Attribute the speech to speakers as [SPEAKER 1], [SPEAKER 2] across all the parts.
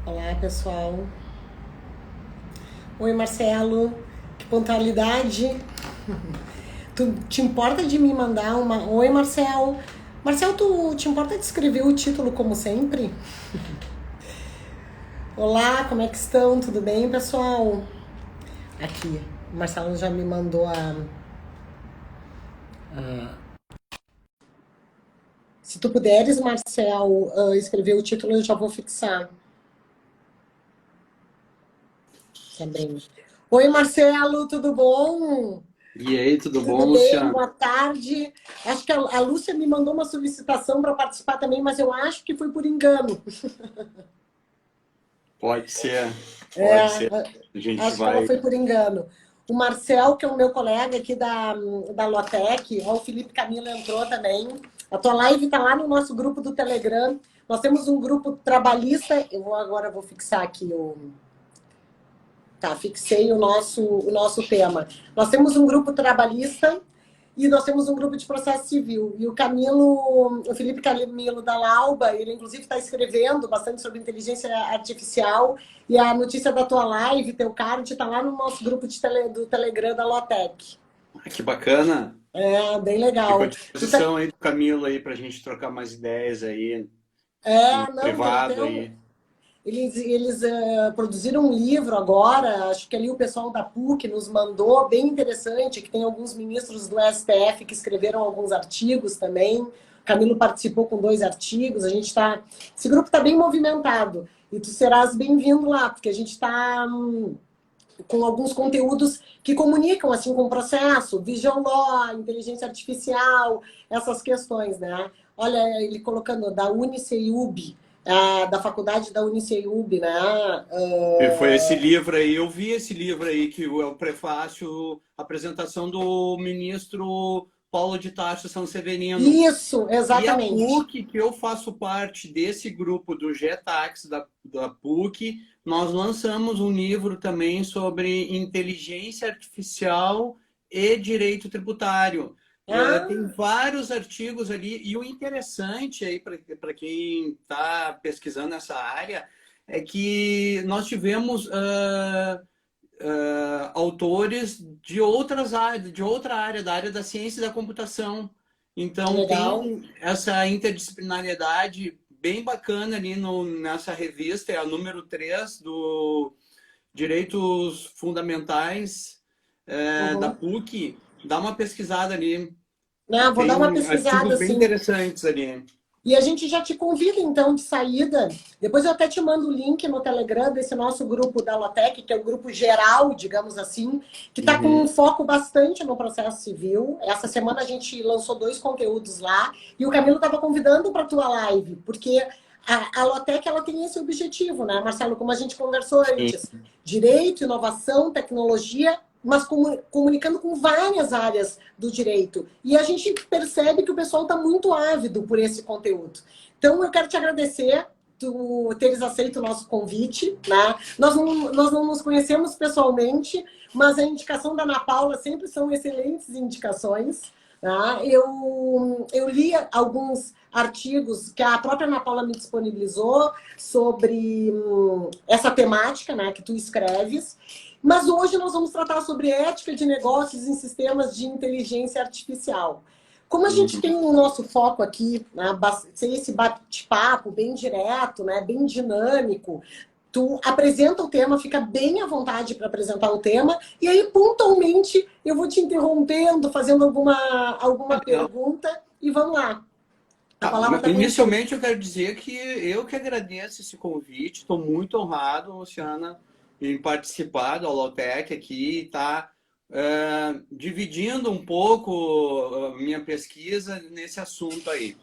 [SPEAKER 1] Olá, pessoal. Oi, Marcelo. Que pontualidade. Tu te importa de me mandar uma... Oi, Marcelo. Marcelo, tu te importa de escrever o título como sempre? Olá, como é que estão? Tudo bem, pessoal? Aqui, o Marcelo já me mandou Se tu puderes, Marcelo, escrever o título, eu já vou fixar. Tá bem. Oi, Marcelo, tudo bom?
[SPEAKER 2] E aí, tudo bom,
[SPEAKER 1] Tudo bem?
[SPEAKER 2] Luciano?
[SPEAKER 1] Boa tarde. Acho que a Lúcia me mandou uma solicitação para participar também, mas eu acho que foi por engano.
[SPEAKER 2] Pode ser,
[SPEAKER 1] É,
[SPEAKER 2] pode ser. A gente
[SPEAKER 1] acho que ela
[SPEAKER 2] vai.
[SPEAKER 1] foi por engano. O Marcel, que é o meu colega aqui da Lotec, ó, o Felipe Camilo entrou também. A tua live está lá no nosso grupo do Telegram. Nós temos um grupo trabalhista. Agora vou fixar aqui o. Tá, fixei o nosso tema. Nós temos um grupo trabalhista e nós temos um grupo de processo civil. E o Felipe Camilo da Lauba, ele inclusive está escrevendo bastante sobre inteligência artificial. E a notícia da tua live, teu card, está lá no nosso grupo do Telegram da Lotec.
[SPEAKER 2] Que bacana.
[SPEAKER 1] É, bem
[SPEAKER 2] Fico à
[SPEAKER 1] legal.
[SPEAKER 2] disposição aí do Camilo aí para a gente trocar mais ideias aí no
[SPEAKER 1] Não, tem
[SPEAKER 2] privado
[SPEAKER 1] até um,
[SPEAKER 2] aí.
[SPEAKER 1] Eles produziram um livro agora, acho que ali o pessoal da PUC nos mandou, bem interessante, que tem alguns ministros do STF que escreveram alguns artigos também. O Camilo participou com 2 artigos, a gente está. Esse grupo está bem movimentado. E tu serás bem-vindo lá, porque a gente está com alguns conteúdos que comunicam assim com o processo, Vision Law, inteligência artificial, essas questões, né? Olha, ele colocando da UniceuB, da faculdade da UniceuB, né?
[SPEAKER 2] E foi esse livro aí, eu vi esse livro aí, que é o prefácio, a apresentação do ministro Paulo de Tarso Sanseverino.
[SPEAKER 1] Isso,
[SPEAKER 2] E a
[SPEAKER 1] exatamente.
[SPEAKER 2] PUC, que eu faço parte desse grupo do GETAX da PUC, nós lançamos um livro também sobre inteligência artificial e direito tributário.
[SPEAKER 1] Ah,
[SPEAKER 2] Tem vários artigos ali, e o interessante aí para quem está pesquisando essa área é que nós tivemos autores de outras áreas, de outra área, da área da ciência e da computação. Então,
[SPEAKER 1] legal.
[SPEAKER 2] tem essa interdisciplinariedade bem bacana ali nessa revista, é a número 3 do Direitos Fundamentais da
[SPEAKER 1] Uhum.
[SPEAKER 2] PUC. Dá uma pesquisada ali.
[SPEAKER 1] Não, vou dar uma
[SPEAKER 2] Tem
[SPEAKER 1] pesquisada,
[SPEAKER 2] artigos bem
[SPEAKER 1] assim.
[SPEAKER 2] interessantes ali.
[SPEAKER 1] E a gente já te convida, então, de saída. Depois eu até te mando o link no Telegram desse nosso grupo da Lotec, que é o grupo geral, digamos assim, que está com um
[SPEAKER 2] Uhum.
[SPEAKER 1] foco bastante no processo civil. Essa semana a gente lançou 2 conteúdos lá. E o Camilo estava convidando para a tua live, porque a Lotec ela tem esse objetivo, né, Marcelo? Como a gente conversou antes.
[SPEAKER 2] Sim.
[SPEAKER 1] Direito, inovação, tecnologia, mas comunicando com várias áreas do direito. E a gente percebe que o pessoal está muito ávido por esse conteúdo. Então, eu quero te agradecer tu teres aceito o nosso convite, né? Nós não nos conhecemos pessoalmente, mas a indicação da Ana Paula sempre são excelentes indicações. Tá? Eu li alguns artigos que a própria Ana Paula me disponibilizou sobre essa temática, né, que tu escreves. Mas hoje nós vamos tratar sobre ética de negócios em sistemas de inteligência artificial. Como a gente tem
[SPEAKER 2] Uhum.
[SPEAKER 1] o nosso foco aqui, né, esse bate-papo bem direto, né, bem dinâmico, tu apresenta o tema, fica bem à vontade para apresentar o tema, e aí pontualmente eu vou te interrompendo, fazendo alguma
[SPEAKER 2] Legal.
[SPEAKER 1] pergunta, e vamos lá. A
[SPEAKER 2] Tá,
[SPEAKER 1] palavra está contigo.
[SPEAKER 2] inicialmente eu quero dizer que eu que agradeço esse convite, estou muito honrado, Luciana, em participar do Holotech aqui e estar dividindo um pouco a minha pesquisa nesse assunto aí.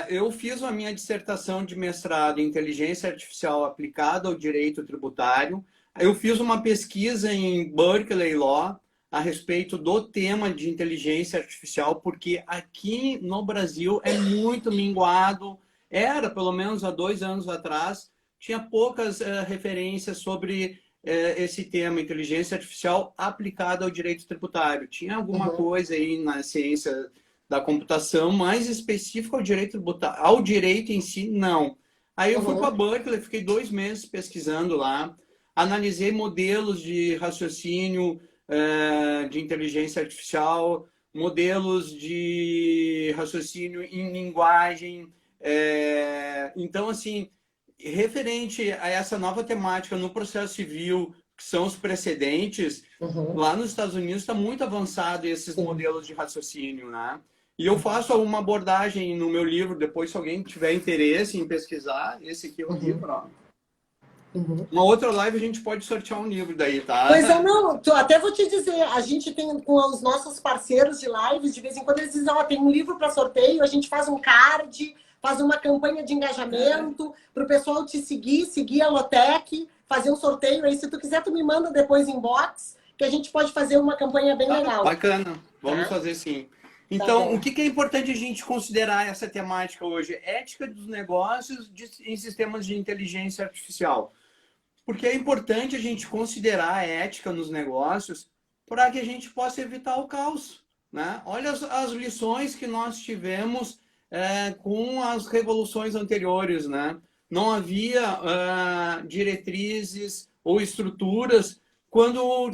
[SPEAKER 2] Eu fiz a minha dissertação de mestrado em inteligência artificial aplicada ao direito tributário. Eu fiz uma pesquisa em Berkeley Law a respeito do tema de inteligência artificial, porque aqui no Brasil é muito minguado. Era, pelo menos há 2 anos atrás, tinha poucas referências sobre esse tema, inteligência artificial aplicada ao direito tributário. Tinha alguma
[SPEAKER 1] Uhum.
[SPEAKER 2] coisa aí na ciência da computação mais específica ao direito em si, não. Aí eu fui
[SPEAKER 1] Uhum.
[SPEAKER 2] para Berkeley, fiquei 2 meses pesquisando lá, analisei modelos de raciocínio, de inteligência artificial, modelos de raciocínio em linguagem. Então, assim, referente a essa nova temática no processo civil, que são os precedentes,
[SPEAKER 1] Uhum.
[SPEAKER 2] lá nos Estados Unidos está muito avançado esses
[SPEAKER 1] Sim.
[SPEAKER 2] modelos de raciocínio, né? E eu faço uma abordagem no meu livro, depois se alguém tiver interesse em pesquisar, esse aqui é o
[SPEAKER 1] Uhum.
[SPEAKER 2] livro, ó.
[SPEAKER 1] Uhum.
[SPEAKER 2] Uma outra live a gente pode sortear um livro daí,
[SPEAKER 1] Pois é,
[SPEAKER 2] tá?
[SPEAKER 1] não, até vou te dizer, a gente tem com os nossos parceiros de lives, de vez em quando eles dizem, ó, tem um livro para sorteio, a gente faz um card, faz uma campanha de engajamento para o pessoal te seguir, seguir a Lotec, fazer um sorteio aí, se tu quiser tu me manda depois inbox, que a gente pode fazer uma campanha bem
[SPEAKER 2] Tá,
[SPEAKER 1] legal,
[SPEAKER 2] bacana. Vamos
[SPEAKER 1] tá?
[SPEAKER 2] fazer sim.
[SPEAKER 1] Tá
[SPEAKER 2] Então, o
[SPEAKER 1] bom.
[SPEAKER 2] que é importante a gente considerar essa temática hoje? Ética dos negócios em sistemas de inteligência artificial. Porque é importante a gente considerar a ética nos negócios para que a gente possa evitar o caos, né? Olha as lições que nós tivemos com as revoluções anteriores, né? Não havia diretrizes ou estruturas quando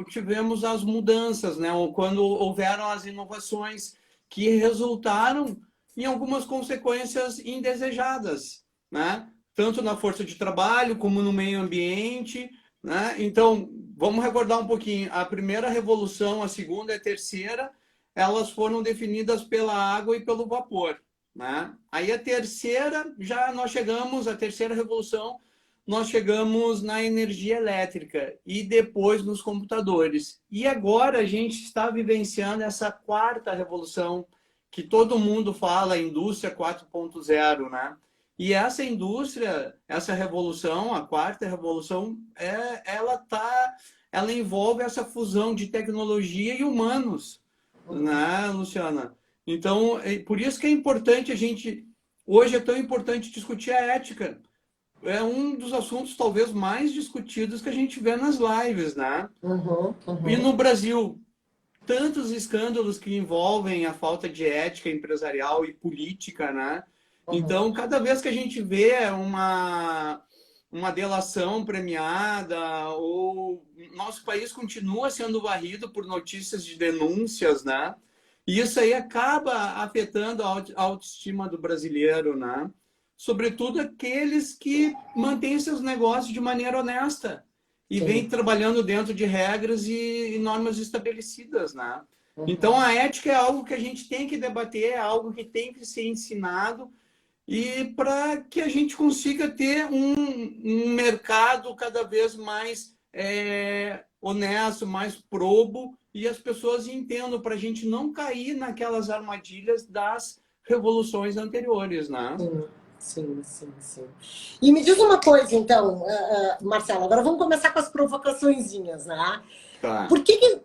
[SPEAKER 2] tivemos as mudanças, né? Ou quando houveram as inovações que resultaram em algumas consequências indesejadas, né? Tanto na força de trabalho como no meio ambiente, né? Então, vamos recordar um pouquinho. A primeira revolução, a segunda e a terceira, elas foram definidas pela água e pelo vapor, né? Aí a terceira, já nós chegamos, a terceira revolução, nós chegamos na energia elétrica e depois nos computadores. E agora a gente está vivenciando essa quarta revolução que todo mundo fala, a indústria 4.0, né? E essa indústria, essa revolução, a quarta revolução, ela envolve essa fusão de tecnologia e humanos, né, Luciana? Então, por isso que é importante a gente, hoje é tão importante discutir a ética. É um dos assuntos talvez mais discutidos que a gente vê nas lives, né?
[SPEAKER 1] Uhum,
[SPEAKER 2] E
[SPEAKER 1] uhum,
[SPEAKER 2] no Brasil, tantos escândalos que envolvem a falta de ética empresarial e política, né?
[SPEAKER 1] uhum.
[SPEAKER 2] Então, cada vez que a gente vê uma delação premiada, ou nosso país continua sendo varrido por notícias de denúncias, né? E isso aí acaba afetando a autoestima do brasileiro, né? Sobretudo aqueles que mantêm seus negócios de maneira honesta e vêm
[SPEAKER 1] Sim.
[SPEAKER 2] trabalhando dentro de regras e normas estabelecidas, né? Então,
[SPEAKER 1] Uhum.
[SPEAKER 2] a ética é algo que a gente tem que debater, é algo que tem que ser ensinado e para que a gente consiga ter um mercado cada vez mais honesto, mais probo e as pessoas entendam para a gente não cair naquelas armadilhas das revoluções anteriores, né?
[SPEAKER 1] Sim, sim, sim, sim. E me diz uma coisa, então, Marcelo, agora vamos começar com as provocaçõezinhas, né?
[SPEAKER 2] Tá.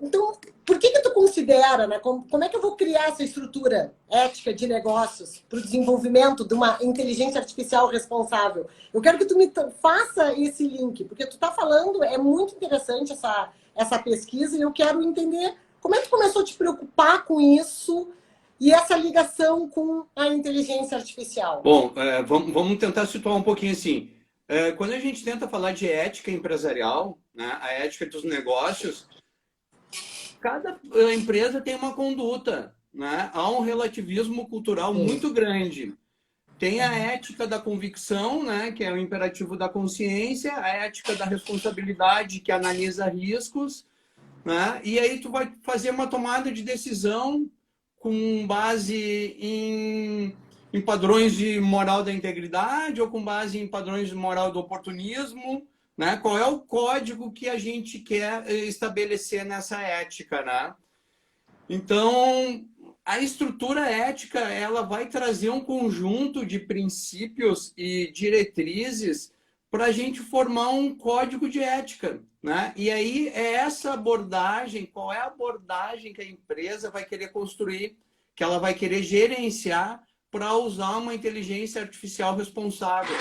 [SPEAKER 1] Então, por que tu considera, né? Como é que eu vou criar essa estrutura ética de negócios para o desenvolvimento de uma inteligência artificial responsável? Eu quero que tu me faça esse link, porque tu está falando, é muito interessante essa pesquisa e eu quero entender como é que tu começou a te preocupar com isso e essa ligação com a inteligência artificial.
[SPEAKER 2] Bom, vamos tentar situar um pouquinho assim. Quando a gente tenta falar de ética empresarial, né, a ética dos negócios, cada empresa tem uma conduta, né? Há um relativismo cultural
[SPEAKER 1] Sim.
[SPEAKER 2] muito grande. Tem a
[SPEAKER 1] Uhum.
[SPEAKER 2] ética da convicção, né, que é o imperativo da consciência, a ética da responsabilidade, que analisa riscos, né? E aí tu vai fazer uma tomada de decisão com base em padrões de moral da integridade ou com base em padrões de moral do oportunismo, né? Qual é o código que a gente quer estabelecer nessa ética, né? Então, a estrutura ética, ela vai trazer um conjunto de princípios e diretrizes para a gente formar um código de ética, né? E aí é essa abordagem, qual é a abordagem que a empresa vai querer construir, que ela vai querer gerenciar para usar uma inteligência artificial responsável,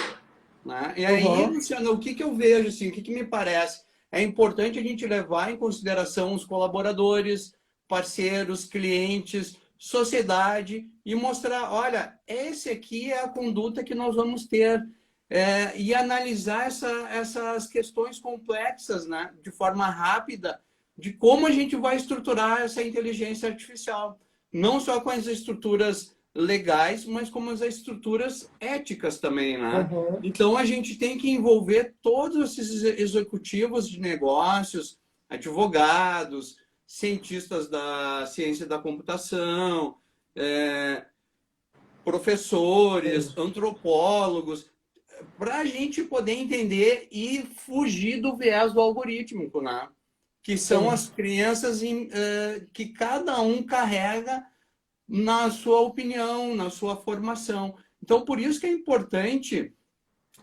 [SPEAKER 2] né? E aí,
[SPEAKER 1] Uhum.
[SPEAKER 2] Luciano, o que eu vejo, assim, o que me parece? É importante a gente levar em consideração os colaboradores, parceiros, clientes, sociedade e mostrar, olha, esse aqui é a conduta que nós vamos ter. e analisar essas questões complexas, né, de forma rápida, de como a gente vai estruturar essa inteligência artificial. Não só com as estruturas legais, mas como as estruturas éticas também, né?
[SPEAKER 1] Uhum.
[SPEAKER 2] Então, a gente tem que envolver todos esses executivos de negócios, advogados, cientistas da ciência da computação, professores, antropólogos, para a gente poder entender e fugir do viés do algorítmico, né? Que são as crenças que cada um carrega na sua opinião, na sua formação. Então, por isso que é importante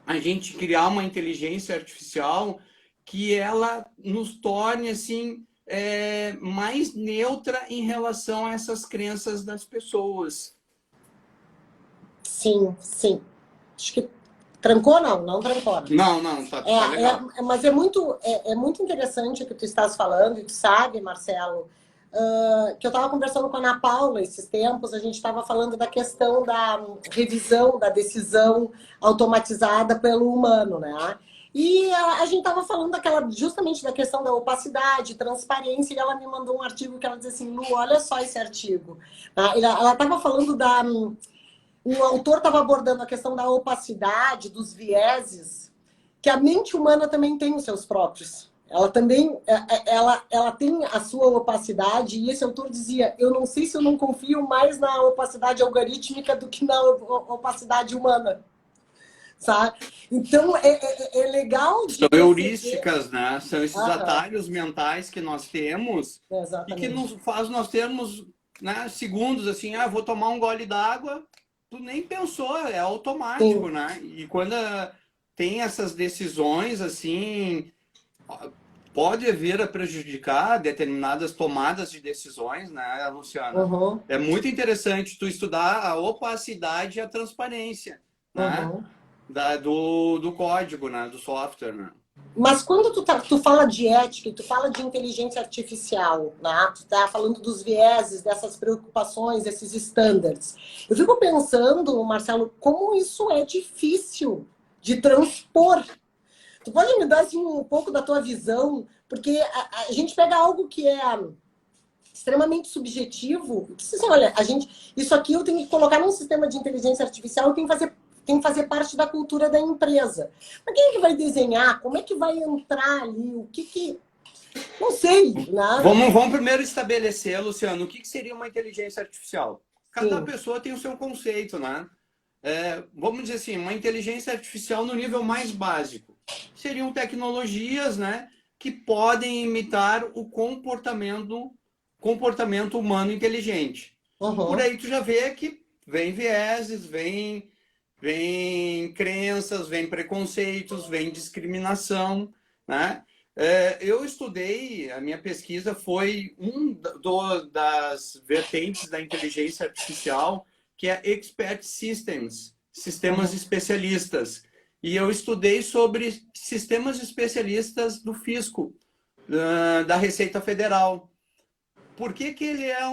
[SPEAKER 2] a gente criar uma inteligência artificial que ela nos torne assim mais neutra em relação a essas crenças das pessoas.
[SPEAKER 1] Sim, sim. Acho que trancou, não trancou.
[SPEAKER 2] Não, tá legal.
[SPEAKER 1] Mas é muito interessante o que tu estás falando, e tu sabe, Marcelo, que eu estava conversando com a Ana Paula esses tempos, a gente estava falando da questão da revisão da decisão automatizada pelo humano, né? E a gente estava falando justamente da questão da opacidade, transparência, e ela me mandou um artigo que ela dizia assim, Lu, olha só esse artigo. Ela estava falando o autor estava abordando a questão da opacidade, dos vieses, que a mente humana também tem os seus próprios. Ela também ela tem a sua opacidade, e esse autor dizia, eu não sei se eu não confio mais na opacidade algorítmica do que na opacidade humana. Sabe? Então, é legal de
[SPEAKER 2] São heurísticas, né? São esses atalhos mentais que nós temos e que nos faz nós termos, né, segundos assim, vou tomar um gole d'água, tu nem pensou, é automático, né? E quando tem essas decisões, assim, pode vir a prejudicar determinadas tomadas de decisões, né, Luciana?
[SPEAKER 1] Uhum.
[SPEAKER 2] É muito interessante tu estudar a opacidade e a transparência, né? Do código, né? Do software, né?
[SPEAKER 1] Mas quando tu fala de ética, tu fala de inteligência artificial, né? Tu tá falando dos vieses, dessas preocupações, desses standards. Eu fico pensando, Marcelo, como isso é difícil de transpor. Tu pode me dar assim, um pouco da tua visão? Porque a gente pega algo que é extremamente subjetivo. Assim, olha, isso aqui eu tenho que colocar num sistema de inteligência artificial e tem que fazer parte da cultura da empresa. Mas quem é que vai desenhar? Como é que vai entrar ali? O que... Não sei, né?
[SPEAKER 2] Vamos primeiro estabelecer, Luciano, o que seria uma inteligência artificial? Cada pessoa tem o seu conceito, né? Vamos dizer assim, uma inteligência artificial no nível mais básico. Seriam tecnologias, né, que podem imitar o comportamento humano inteligente. Por aí tu já vê que vem vieses, vem crenças, vem preconceitos, vem discriminação, né? Eu estudei, a minha pesquisa foi das vertentes da inteligência artificial, que é Expert Systems, sistemas especialistas. E eu estudei sobre sistemas especialistas do fisco, da Receita Federal. Por que ele é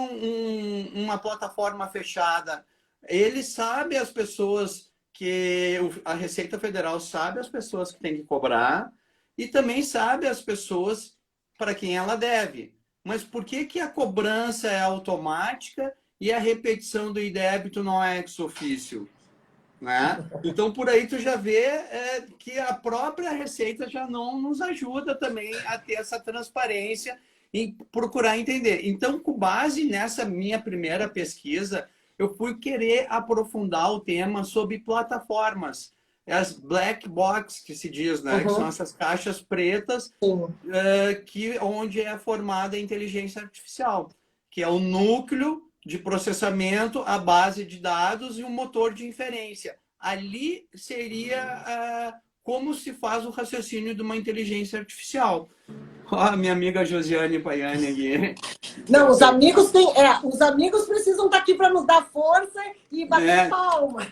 [SPEAKER 2] uma plataforma fechada? Ele sabe as pessoas que a Receita Federal sabe as pessoas que tem que cobrar e também sabe as pessoas para quem ela deve. Mas por que a cobrança é automática e a repetição do débito não é ex officio? Né? Então, por aí tu já vê que a própria Receita já não nos ajuda também a ter essa transparência e procurar entender. Então, com base nessa minha primeira pesquisa, eu fui querer aprofundar o tema sobre plataformas. As black box, que se diz, né? Que são essas caixas pretas onde é formada a inteligência artificial, que é o núcleo de processamento, a base de dados e o motor de inferência. Ali seria como se faz o raciocínio de uma inteligência artificial. Ó, minha amiga Josiane Paiani aqui.
[SPEAKER 1] Não, os amigos precisam estar aqui para nos dar força e bater palma.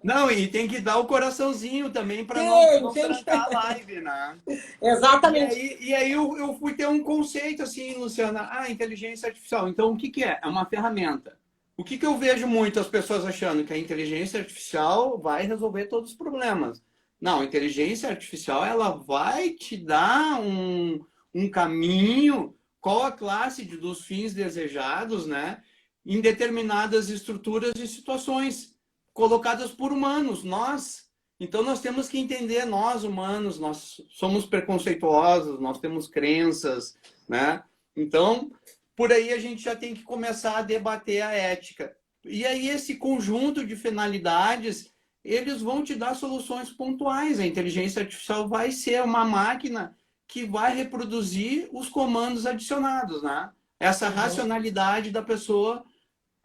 [SPEAKER 2] Não, e tem que dar o coraçãozinho também para não trancar a live, né?
[SPEAKER 1] Exatamente.
[SPEAKER 2] E aí eu fui ter um conceito assim, Luciana, inteligência artificial. Então, o que é? É uma ferramenta. O que eu vejo muito as pessoas achando que a inteligência artificial vai resolver todos os problemas. Não, a inteligência artificial ela vai te dar um caminho, qual a classe dos fins desejados, né? Em determinadas estruturas e situações colocadas por humanos, nós. Então nós temos que entender, nós humanos, nós somos preconceituosos, nós temos crenças, né? Então, por aí a gente já tem que começar a debater a ética. E aí esse conjunto de finalidades, eles vão te dar soluções pontuais. A inteligência artificial vai ser uma máquina que vai reproduzir os comandos adicionados, né? Essa racionalidade da pessoa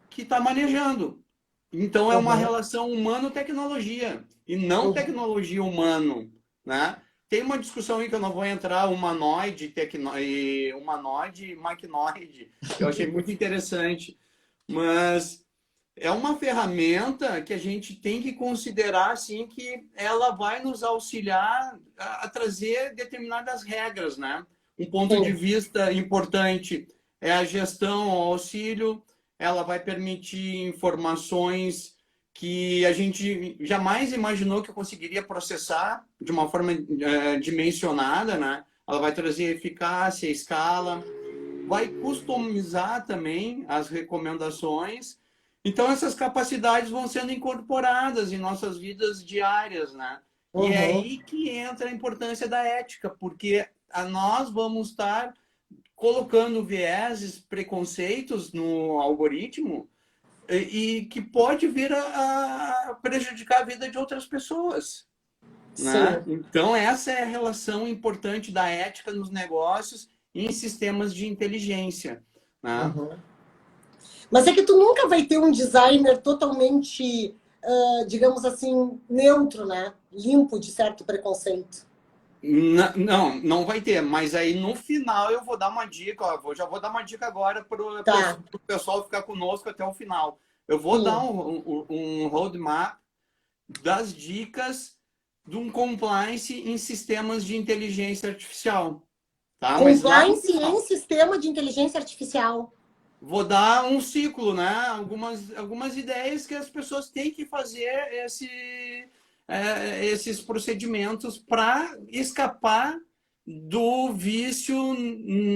[SPEAKER 2] que está manejando. Então é uma relação humano-tecnologia e não tecnologia-humano, né? Tem uma discussão aí que eu não vou entrar, humanoide, humanoide e maquinoide, que eu achei muito interessante, mas é uma ferramenta que a gente tem que considerar assim que ela vai nos auxiliar a trazer determinadas regras, né? Um ponto de vista importante é a gestão, o auxílio, ela vai permitir informações que a gente jamais imaginou que eu conseguiria processar de uma forma dimensionada, né? Ela vai trazer eficácia, escala, vai customizar também as recomendações. Então, essas capacidades vão sendo incorporadas em nossas vidas diárias, né? E é aí que entra a importância da ética, porque nós vamos estar colocando vieses, preconceitos no algoritmo e que pode vir a prejudicar a vida de outras pessoas, né? Então, essa é a relação importante da ética nos negócios e em sistemas de inteligência, né?
[SPEAKER 1] Mas é que tu nunca vai ter um designer totalmente, digamos assim, neutro, né? Limpo de certo preconceito.
[SPEAKER 2] Não, não vai ter. Mas aí no final eu vou dar uma dica. Ó, já vou dar uma dica agora para o pessoal ficar conosco até o final. Eu vou dar um roadmap das dicas de um compliance em sistemas de inteligência artificial. Tá?
[SPEAKER 1] Compliance em sistema de inteligência artificial.
[SPEAKER 2] Vou dar um ciclo, né? Algumas ideias que as pessoas têm que fazer esses procedimentos para escapar do vício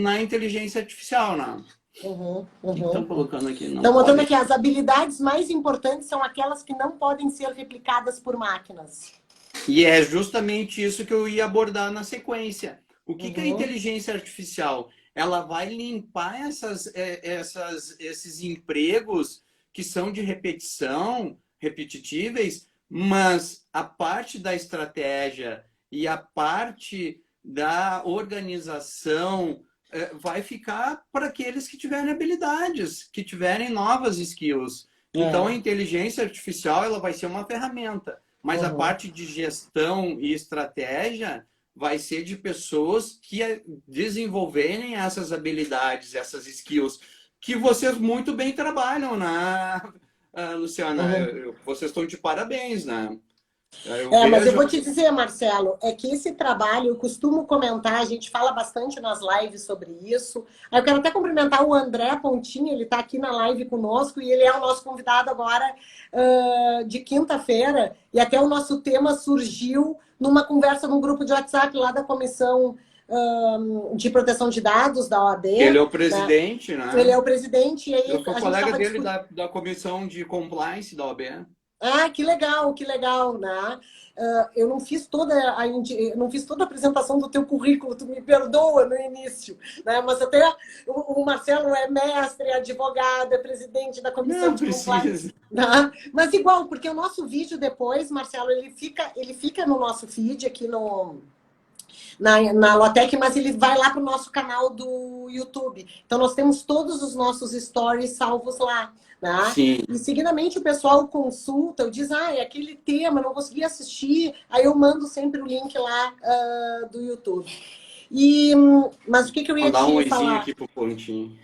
[SPEAKER 2] na inteligência artificial, né? O que estão colocando aqui?
[SPEAKER 1] Estão botando aqui, as habilidades mais importantes são aquelas que não podem ser replicadas por máquinas.
[SPEAKER 2] E é justamente isso que eu ia abordar na sequência. O que é a inteligência artificial? Ela vai limpar esses empregos que são de repetição, repetitíveis, mas a parte da estratégia e a parte da organização vai ficar para aqueles que tiverem habilidades, que tiverem novas skills. Então, a inteligência artificial ela vai ser uma ferramenta, mas a parte de gestão e estratégia vai ser de pessoas que desenvolverem essas habilidades, essas skills, que vocês muito bem trabalham, né, Luciana? Vocês estão de parabéns, né?
[SPEAKER 1] Mas eu vou te dizer, Marcelo, é que esse trabalho, eu costumo comentar, a gente fala bastante nas lives sobre isso. Aí eu quero até cumprimentar o André Pontinha, ele está aqui na live conosco e ele é o nosso convidado agora de quinta-feira. E até o nosso tema surgiu numa conversa num grupo de WhatsApp lá da Comissão de Proteção de Dados da OAB.
[SPEAKER 2] Ele é o presidente, né?
[SPEAKER 1] Ele é o presidente. E aí
[SPEAKER 2] eu sou colega dele da Comissão de Compliance da OAB.
[SPEAKER 1] Ah, que legal, né? Eu não fiz toda a apresentação do teu currículo, tu me perdoa no início, né? Mas até o Marcelo é mestre, é advogado, é presidente da comissão de compliance, né? Mas igual, porque o nosso vídeo depois, Marcelo, ele fica no nosso feed aqui na Lotec, mas ele vai lá para o nosso canal do YouTube. Então, nós temos todos os nossos stories salvos lá. Né? E seguidamente o pessoal consulta, eu diz, é aquele tema, não consegui assistir, aí eu mando sempre o link lá do YouTube. Mas o que eu ia te falar?
[SPEAKER 2] Dá um oizinho aqui pro Pontinho.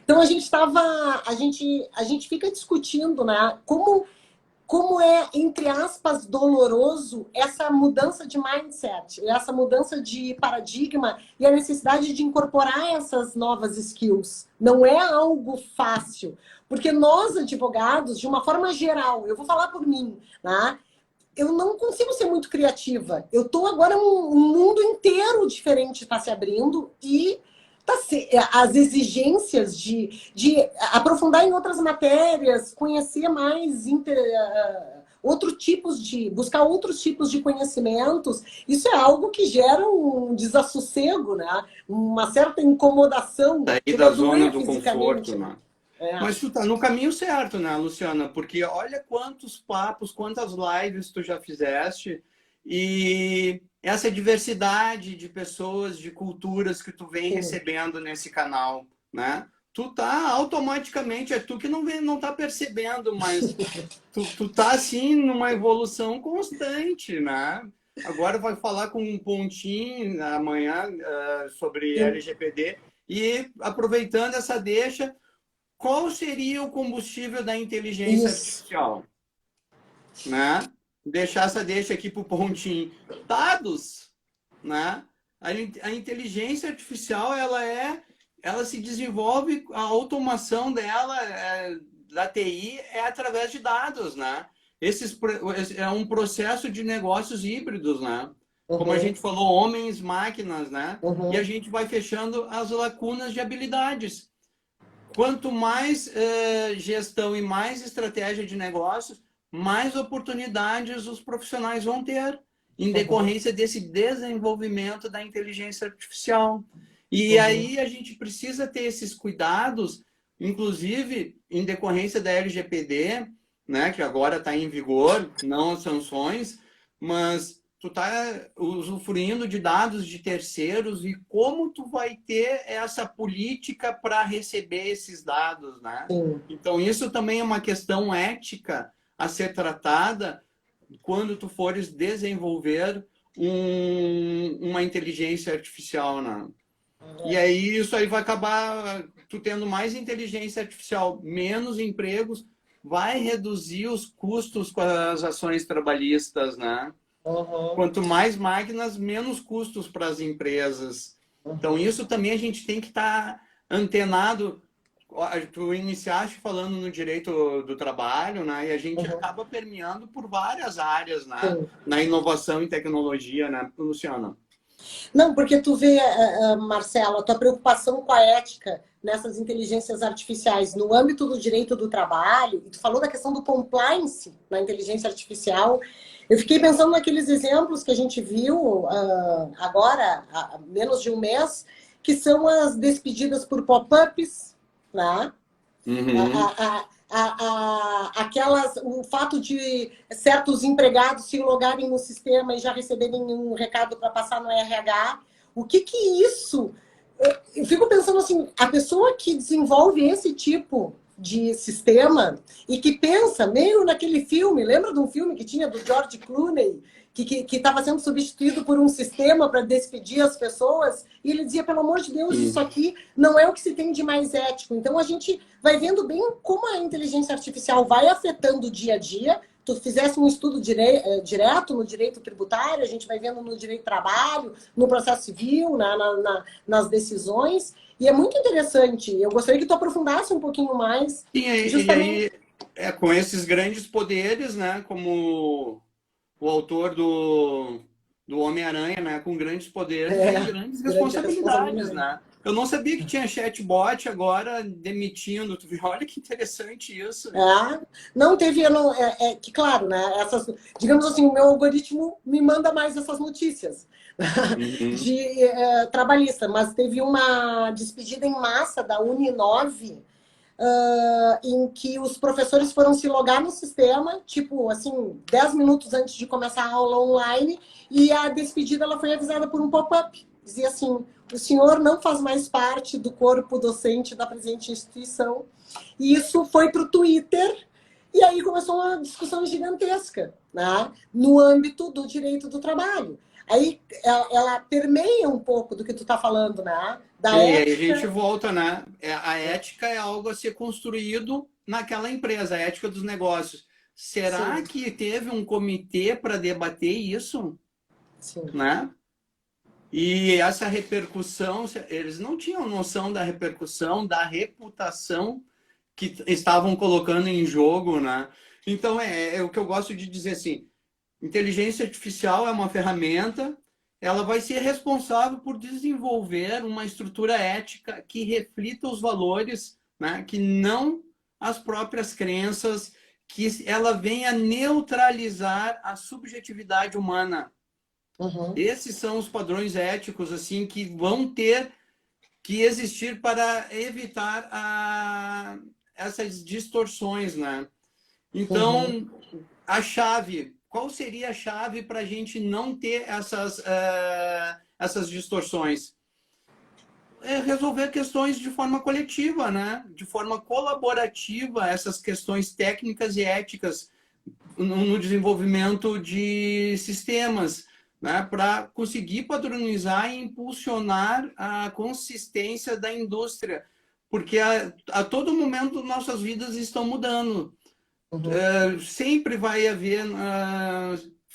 [SPEAKER 1] Então a gente fica discutindo, né? Como é, entre aspas, doloroso essa mudança de mindset, essa mudança de paradigma e a necessidade de incorporar essas novas skills. Não é algo fácil, porque nós, advogados, de uma forma geral, eu vou falar por mim, né? eu não consigo ser muito criativa. Eu estou agora um mundo inteiro diferente está se abrindo e as exigências de aprofundar em outras matérias, conhecer mais buscar outros tipos de conhecimentos, isso é algo que gera um desassossego, né? Uma certa incomodação.
[SPEAKER 2] Sair
[SPEAKER 1] Chega a
[SPEAKER 2] da zona
[SPEAKER 1] doer
[SPEAKER 2] do
[SPEAKER 1] fisicamente,
[SPEAKER 2] conforto,
[SPEAKER 1] né?
[SPEAKER 2] né? Mas tu tá no caminho certo, né, Luciana? Porque olha quantos papos, quantas lives tu já fizeste e essa diversidade de pessoas, de culturas que tu vem
[SPEAKER 1] Sim.
[SPEAKER 2] recebendo nesse canal, né? Tu tá automaticamente, é tu que não tá percebendo, mas tu tá assim numa evolução constante, né? Agora vai falar com um pontinho amanhã sobre
[SPEAKER 1] Sim.
[SPEAKER 2] LGPD e aproveitando essa deixa, qual seria o combustível da inteligência
[SPEAKER 1] Isso.
[SPEAKER 2] artificial? Né? Deixar essa deixa aqui para o pontinho. Dados, né? A inteligência artificial, ela se desenvolve, a automação dela, da TI, é através de dados, né? É um processo de negócios híbridos, né? Como a
[SPEAKER 1] Uhum.
[SPEAKER 2] gente falou, homens, máquinas, né? E a
[SPEAKER 1] Uhum.
[SPEAKER 2] gente vai fechando as lacunas de habilidades. Quanto mais gestão e mais estratégia de negócios, mais oportunidades os profissionais vão ter em
[SPEAKER 1] Uhum.
[SPEAKER 2] decorrência desse desenvolvimento da inteligência artificial. E
[SPEAKER 1] Uhum.
[SPEAKER 2] aí a gente precisa ter esses cuidados, inclusive em decorrência da LGPD, né, que agora está em vigor, não as sanções, mas tu está usufruindo de dados de terceiros e como tu vai ter essa política para receber esses dados, né?
[SPEAKER 1] Sim.
[SPEAKER 2] Então, isso também é uma questão ética a ser tratada quando tu fores desenvolver uma inteligência artificial, né? E aí isso aí vai acabar tu tendo mais inteligência artificial, menos empregos, vai reduzir os custos com as ações trabalhistas, né?
[SPEAKER 1] Uhum.
[SPEAKER 2] Quanto mais máquinas, menos custos para as empresas. Então,
[SPEAKER 1] Uhum.
[SPEAKER 2] isso também a gente tem que estar antenado. Tu iniciaste falando no direito do trabalho, né? E a gente
[SPEAKER 1] Uhum.
[SPEAKER 2] acaba permeando por várias áreas, né?
[SPEAKER 1] Sim.
[SPEAKER 2] Na inovação e tecnologia, né, Luciana?
[SPEAKER 1] Não, porque tu vê, Marcelo, a tua preocupação com a ética nessas inteligências artificiais no âmbito do direito do trabalho, e tu falou da questão do compliance na inteligência artificial. Eu fiquei pensando naqueles exemplos que a gente viu agora, há menos de um mês, que são as despedidas por pop-ups, né?
[SPEAKER 2] Uhum.
[SPEAKER 1] O fato de certos empregados se logarem no sistema e já receberem um recado para passar no RH. O que isso? Eu fico pensando assim, a pessoa que desenvolve esse tipo de sistema e que pensa meio naquele filme, lembra de um filme que tinha do George Clooney, que estava sendo substituído por um sistema para despedir as pessoas, e ele dizia, pelo amor de Deus, isso
[SPEAKER 2] Sim.
[SPEAKER 1] aqui não é o que se tem de mais ético. Então a gente vai vendo bem como a inteligência artificial vai afetando o dia a dia. Tu fizesse um estudo direto no direito tributário, a gente vai vendo no direito do trabalho, no processo civil, nas decisões, e é muito interessante. Eu gostaria que tu aprofundasse um pouquinho mais,
[SPEAKER 2] Sim, e
[SPEAKER 1] justamente.
[SPEAKER 2] aí, com esses grandes poderes, né? Como o autor do Homem-Aranha, né? Com grandes poderes, vem grandes
[SPEAKER 1] Grande
[SPEAKER 2] responsabilidades,
[SPEAKER 1] responsabilidade.
[SPEAKER 2] né? Eu não sabia que tinha chatbot agora demitindo. Tu viu? Olha que interessante isso.
[SPEAKER 1] Não teve, eu não, que claro, né? Digamos assim, o meu algoritmo me manda mais essas notícias
[SPEAKER 2] Uhum.
[SPEAKER 1] de trabalhista, mas teve uma despedida em massa da Uninove, em que os professores foram se logar no sistema, tipo, assim, 10 minutos antes de começar a aula online, e a despedida ela foi avisada por um pop-up. Dizia assim, o senhor não faz mais parte do corpo docente da presente instituição. E isso foi para o Twitter, e aí começou uma discussão gigantesca, né? No âmbito do direito do trabalho. Aí ela permeia um pouco do que tu está falando, né? Da
[SPEAKER 2] E aí a gente
[SPEAKER 1] ética.
[SPEAKER 2] volta, né? A ética é algo a ser construído naquela empresa, a ética dos negócios. Será
[SPEAKER 1] Sim,
[SPEAKER 2] que teve um comitê para debater isso,
[SPEAKER 1] sim.
[SPEAKER 2] né? E essa repercussão, eles não tinham noção da repercussão, da reputação que estavam colocando em jogo, né? Então é o que eu gosto de dizer assim, Inteligência artificial é uma ferramenta, ela vai ser responsável por desenvolver uma estrutura ética que reflita os valores, né, que não as próprias crenças, que ela venha neutralizar a subjetividade humana.
[SPEAKER 1] Uhum.
[SPEAKER 2] Esses são os padrões éticos assim que vão ter que existir para evitar essas distorções, né?
[SPEAKER 1] Uhum.
[SPEAKER 2] Então, a chave, qual seria a chave para a gente não ter essas distorções? É resolver questões de forma coletiva, né? De forma colaborativa, essas questões técnicas e éticas no desenvolvimento de sistemas, né? Para conseguir padronizar e impulsionar a consistência da indústria, porque a todo momento nossas vidas estão mudando.
[SPEAKER 1] Uhum.
[SPEAKER 2] Sempre vai haver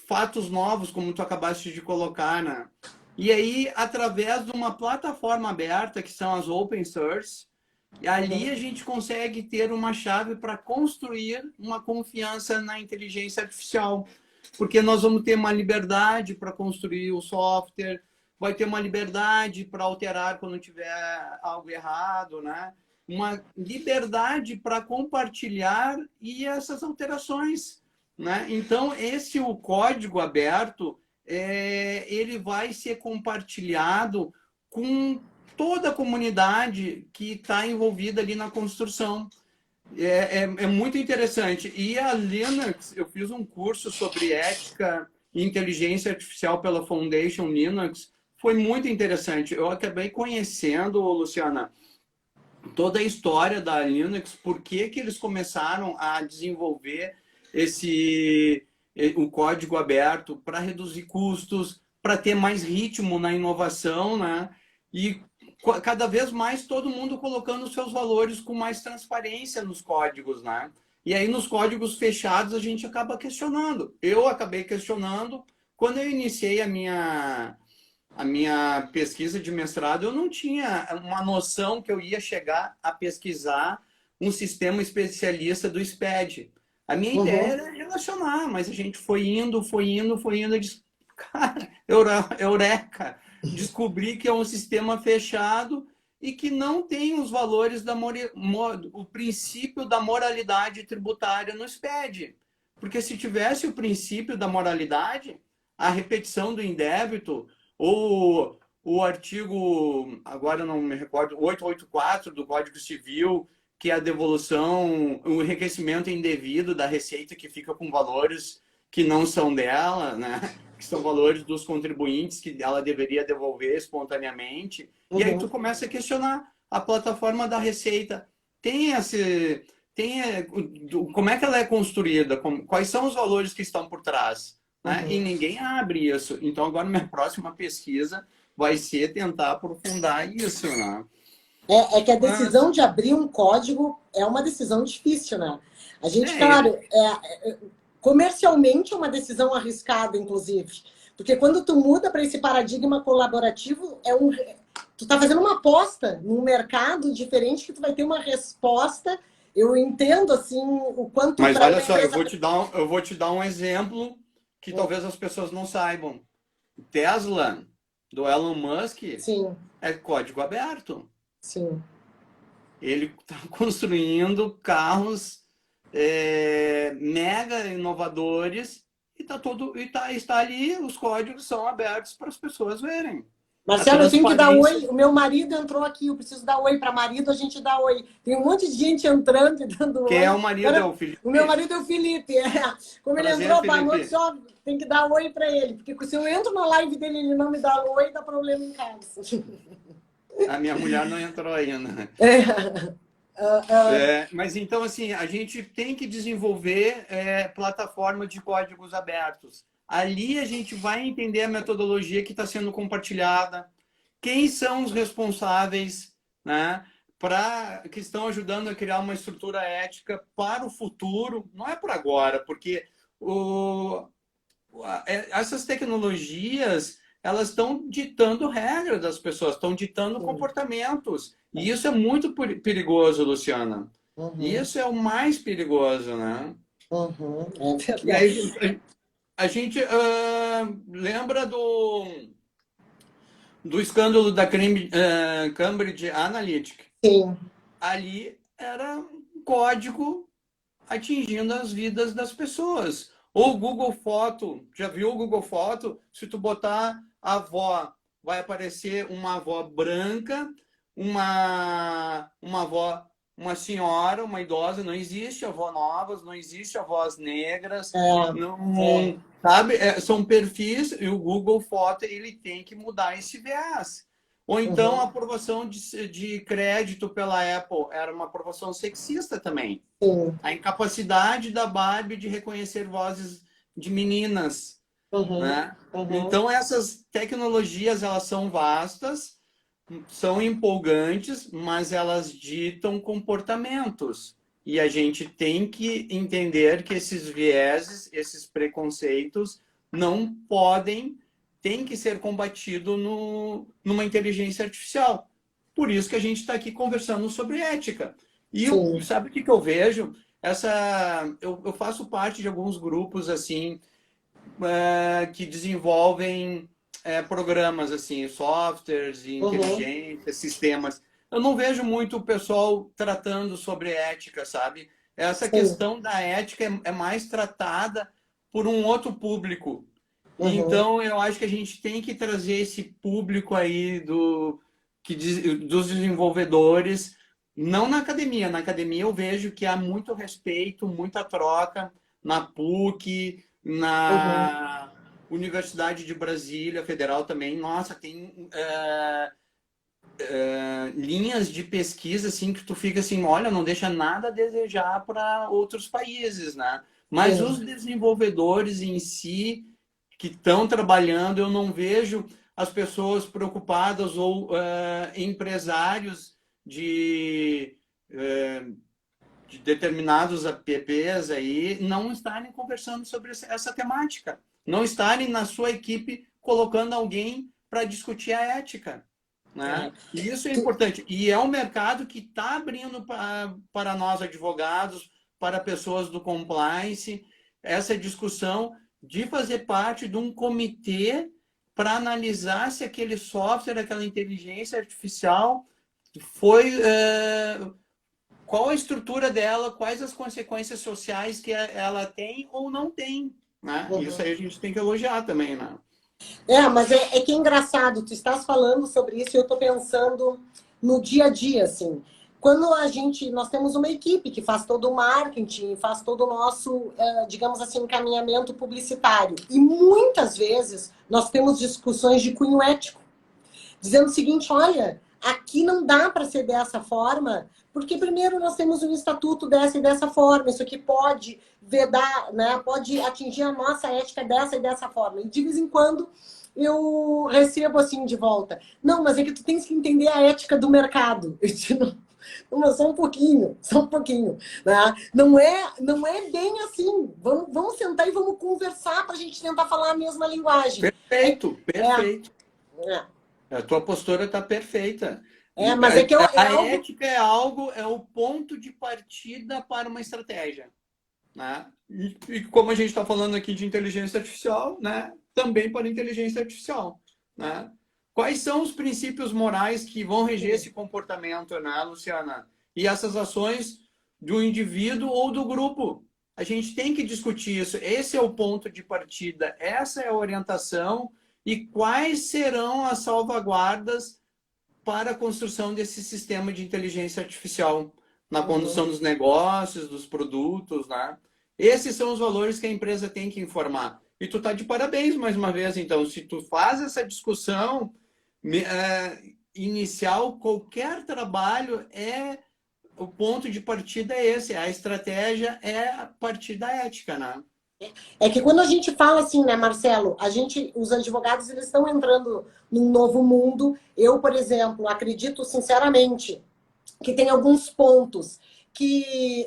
[SPEAKER 2] fatos novos, como tu acabaste de colocar, né? E aí, através de uma plataforma aberta, que são as open source, ali a
[SPEAKER 1] Uhum.
[SPEAKER 2] gente consegue ter uma chave para construir uma confiança na inteligência artificial, porque nós vamos ter uma liberdade para construir o software, vai ter uma liberdade para alterar quando tiver algo errado, né? Uma liberdade para compartilhar e essas alterações, né? Então, o código aberto, ele vai ser compartilhado com toda a comunidade que está envolvida ali na construção. É muito interessante. E a Linux, eu fiz um curso sobre ética e inteligência artificial pela Foundation Linux, foi muito interessante. Eu acabei conhecendo, Luciana, toda a história da Linux, por que que eles começaram a desenvolver o código aberto para reduzir custos, para ter mais ritmo na inovação, né? E cada vez mais todo mundo colocando os seus valores com mais transparência nos códigos, né? E aí nos códigos fechados a gente acaba questionando. Eu acabei questionando quando eu iniciei a minha pesquisa de mestrado, eu não tinha uma noção que eu ia chegar a pesquisar um sistema especialista do SPED. A minha ideia
[SPEAKER 1] Uhum.
[SPEAKER 2] era relacionar, mas a gente foi indo, foi indo, foi indo. Eu disse, cara, eureka! Descobri que é um sistema fechado e que não tem os valores o princípio da moralidade tributária no SPED. Porque se tivesse o princípio da moralidade, a repetição do indébito, ou o artigo, agora eu não me recordo, 884 do Código Civil, que é a devolução, o enriquecimento indevido da receita que fica com valores que não são dela, né? Que são valores dos contribuintes que ela deveria devolver espontaneamente. E aí tu
[SPEAKER 1] Uhum.
[SPEAKER 2] começa a questionar a plataforma da Receita. Tem esse, como é que ela é construída? Quais são os valores que estão por trás? Né? E
[SPEAKER 1] Uhum.
[SPEAKER 2] ninguém abre isso. Então, agora, minha próxima pesquisa vai ser tentar aprofundar isso, né?
[SPEAKER 1] É que a
[SPEAKER 2] Mas,
[SPEAKER 1] decisão de abrir um código é uma decisão difícil, né? A gente,
[SPEAKER 2] é,
[SPEAKER 1] claro, comercialmente é uma decisão arriscada, inclusive. Porque quando tu muda para esse paradigma colaborativo, tu está fazendo uma aposta num mercado diferente que tu vai ter uma resposta. Eu entendo, assim, o quanto
[SPEAKER 2] mas
[SPEAKER 1] para
[SPEAKER 2] olha
[SPEAKER 1] uma
[SPEAKER 2] só, eu
[SPEAKER 1] empresa...
[SPEAKER 2] vou te dar, eu vou te dar um exemplo que
[SPEAKER 1] Hum,
[SPEAKER 2] talvez as pessoas não saibam. Tesla, do Elon Musk,
[SPEAKER 1] sim,
[SPEAKER 2] é código aberto.
[SPEAKER 1] sim.
[SPEAKER 2] Ele está construindo carros mega inovadores e está ali, os códigos são abertos para as pessoas verem. A
[SPEAKER 1] Marcelo, eu tenho que dar
[SPEAKER 2] transparência.
[SPEAKER 1] oi. O meu marido entrou aqui, eu preciso dar oi para marido, a gente dá oi. Tem um monte de gente entrando e dando
[SPEAKER 2] Quem é
[SPEAKER 1] oi.
[SPEAKER 2] o marido? É
[SPEAKER 1] Agora,
[SPEAKER 2] o
[SPEAKER 1] o meu
[SPEAKER 2] Felipe?
[SPEAKER 1] marido é o Felipe. Como ele
[SPEAKER 2] Prazer,
[SPEAKER 1] entrou, boa noite,
[SPEAKER 2] Felipe.
[SPEAKER 1] ó, tem que dar oi para ele. Porque se eu entro na live dele e ele não me dá oi, dá problema em casa.
[SPEAKER 2] A minha mulher não entrou ainda.
[SPEAKER 1] É,
[SPEAKER 2] Mas então, assim, a gente tem que desenvolver plataforma de códigos abertos. Ali a gente vai entender a metodologia que está sendo compartilhada, quem são os responsáveis, né, que estão ajudando a criar uma estrutura ética para o futuro, não é para agora, porque o, essas tecnologias elas estão ditando regras das pessoas, estão ditando comportamentos. E isso é muito perigoso, Luciana.
[SPEAKER 1] uhum,
[SPEAKER 2] Isso é o mais perigoso, né?
[SPEAKER 1] uhum, é
[SPEAKER 2] E aí
[SPEAKER 1] verdade.
[SPEAKER 2] a gente lembra do escândalo da Cambridge Analytica.
[SPEAKER 1] Sim.
[SPEAKER 2] Ali era um código atingindo as vidas das pessoas. Ou o Google Foto, já viu o Google Foto? Se tu botar avó, vai aparecer uma avó branca, uma avó, uma senhora, uma idosa, não existe avó novas, não existe avós negras, não, sabe? São perfis e o Google Foto ele tem que mudar esse viés. Ou então a aprovação de crédito pela Apple era uma aprovação sexista também.
[SPEAKER 1] Sim.
[SPEAKER 2] A incapacidade da Barbie de reconhecer vozes de meninas. Né? Então essas tecnologias elas são vastas, são empolgantes, mas elas ditam comportamentos. E a gente tem que entender que esses vieses, esses preconceitos não podem, tem que ser combatido numa inteligência artificial. Por isso que a gente está aqui conversando sobre ética. E sabe o que eu vejo? Eu faço parte de alguns grupos assim que desenvolvem programas assim, softwares, inteligência, sistemas. Eu não vejo muito o pessoal tratando sobre ética, sabe? Essa questão da ética é mais tratada por um outro público. Então, eu acho que a gente tem que trazer esse público aí dos desenvolvedores, não na academia. Na academia eu vejo que há muito respeito, muita troca na PUC, na Universidade de Brasília, Federal também. Nossa, tem linhas de pesquisa assim que tu fica assim, olha, não deixa nada a desejar para outros países, né? Mas os desenvolvedores em si que estão trabalhando, eu não vejo as pessoas preocupadas ou empresários de determinados apps aí não estarem conversando sobre essa temática, não estarem na sua equipe colocando alguém para discutir a ética. Né? E isso é importante. E é um mercado que está abrindo para nós advogados, para pessoas do compliance, essa discussão de fazer parte de um comitê para analisar se aquele software, aquela inteligência artificial foi... qual a estrutura dela, quais as consequências sociais que ela tem ou não tem. Né? Isso aí a gente tem que elogiar também, né?
[SPEAKER 1] Mas é que é engraçado, tu estás falando sobre isso e eu estou pensando no dia a dia, assim. Quando nós temos uma equipe que faz todo o marketing, faz todo o nosso, digamos assim, encaminhamento publicitário. E muitas vezes nós temos discussões de cunho ético, dizendo o seguinte, olha, aqui não dá para ser dessa forma, porque primeiro nós temos um estatuto dessa e dessa forma, isso aqui pode vedar, né? Pode atingir a nossa ética dessa e dessa forma. E de vez em quando eu recebo assim de volta, não, mas é que tu tens que entender a ética do mercado. Eu digo, não, só um pouquinho, né? Não é bem assim. Vamos sentar e vamos conversar para a gente tentar falar a mesma linguagem.
[SPEAKER 2] Perfeito. A tua postura está perfeita.
[SPEAKER 1] Mas é que
[SPEAKER 2] a ética é o ponto de partida para uma estratégia. Né? E como a gente está falando aqui de inteligência artificial, né? Também para inteligência artificial. Né? Quais são os princípios morais que vão reger esse comportamento, né, Luciana? E essas ações do indivíduo ou do grupo? A gente tem que discutir isso. Esse é o ponto de partida, essa é a orientação. E quais serão as salvaguardas para a construção desse sistema de inteligência artificial na condução dos negócios, dos produtos, né? Esses são os valores que a empresa tem que informar. E tu tá de parabéns mais uma vez, então. Se tu faz essa discussão inicial, qualquer trabalho o ponto de partida é esse. A estratégia é a partir da ética, né?
[SPEAKER 1] É que quando a gente fala assim, né, Marcelo, os advogados eles estão entrando num novo mundo. Eu, por exemplo, acredito sinceramente que tem alguns pontos que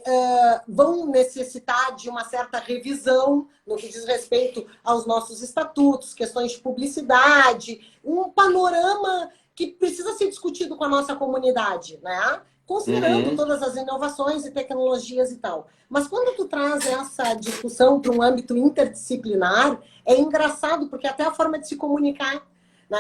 [SPEAKER 1] vão necessitar de uma certa revisão no que diz respeito aos nossos estatutos, questões de publicidade, um panorama que precisa ser discutido com a nossa comunidade, né? considerando
[SPEAKER 2] Uhum.
[SPEAKER 1] todas as inovações e tecnologias e tal. Mas quando tu traz essa discussão para um âmbito interdisciplinar, é engraçado, porque até a forma de se comunicar, né?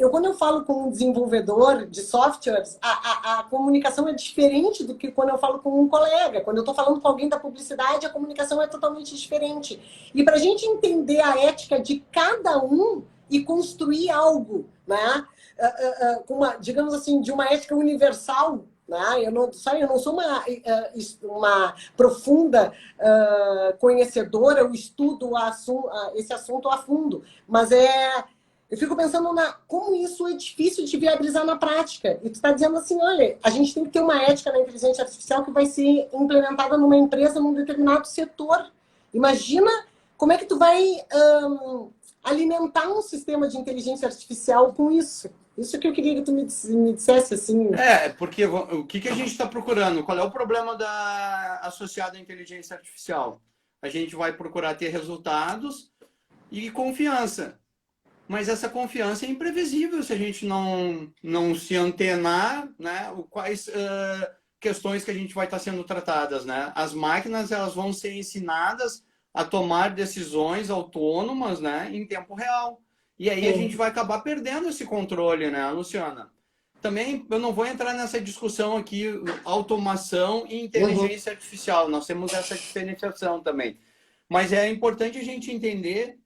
[SPEAKER 1] Quando eu falo com um desenvolvedor de softwares, a comunicação é diferente do que quando eu falo com um colega. Quando eu estou falando com alguém da publicidade, a comunicação é totalmente diferente. E para a gente entender a ética de cada um e construir algo, né? Com uma, digamos assim, de uma ética universal, né? Eu não sou uma profunda conhecedora, eu estudo esse assunto a fundo, mas eu fico pensando como isso é difícil de viabilizar na prática. E tu está dizendo assim, olha, a gente tem que ter uma ética na inteligência artificial que vai ser implementada numa empresa, num determinado setor. Imagina como é que tu vai alimentar um sistema de inteligência artificial com isso. Isso que eu queria que tu me dissesse, assim.
[SPEAKER 2] Porque o que a gente está procurando? Qual é o problema associado à inteligência artificial? A gente vai procurar ter resultados e confiança. Mas essa confiança é imprevisível se a gente não se antenar, né? Quais questões que a gente vai estar sendo tratadas, né? As máquinas, elas vão ser ensinadas a tomar decisões autônomas, né? Em tempo real. E aí a gente vai acabar perdendo esse controle, né, Luciana? Também eu não vou entrar nessa discussão aqui, automação e inteligência artificial. Nós temos essa diferenciação também. Mas é importante a gente entender,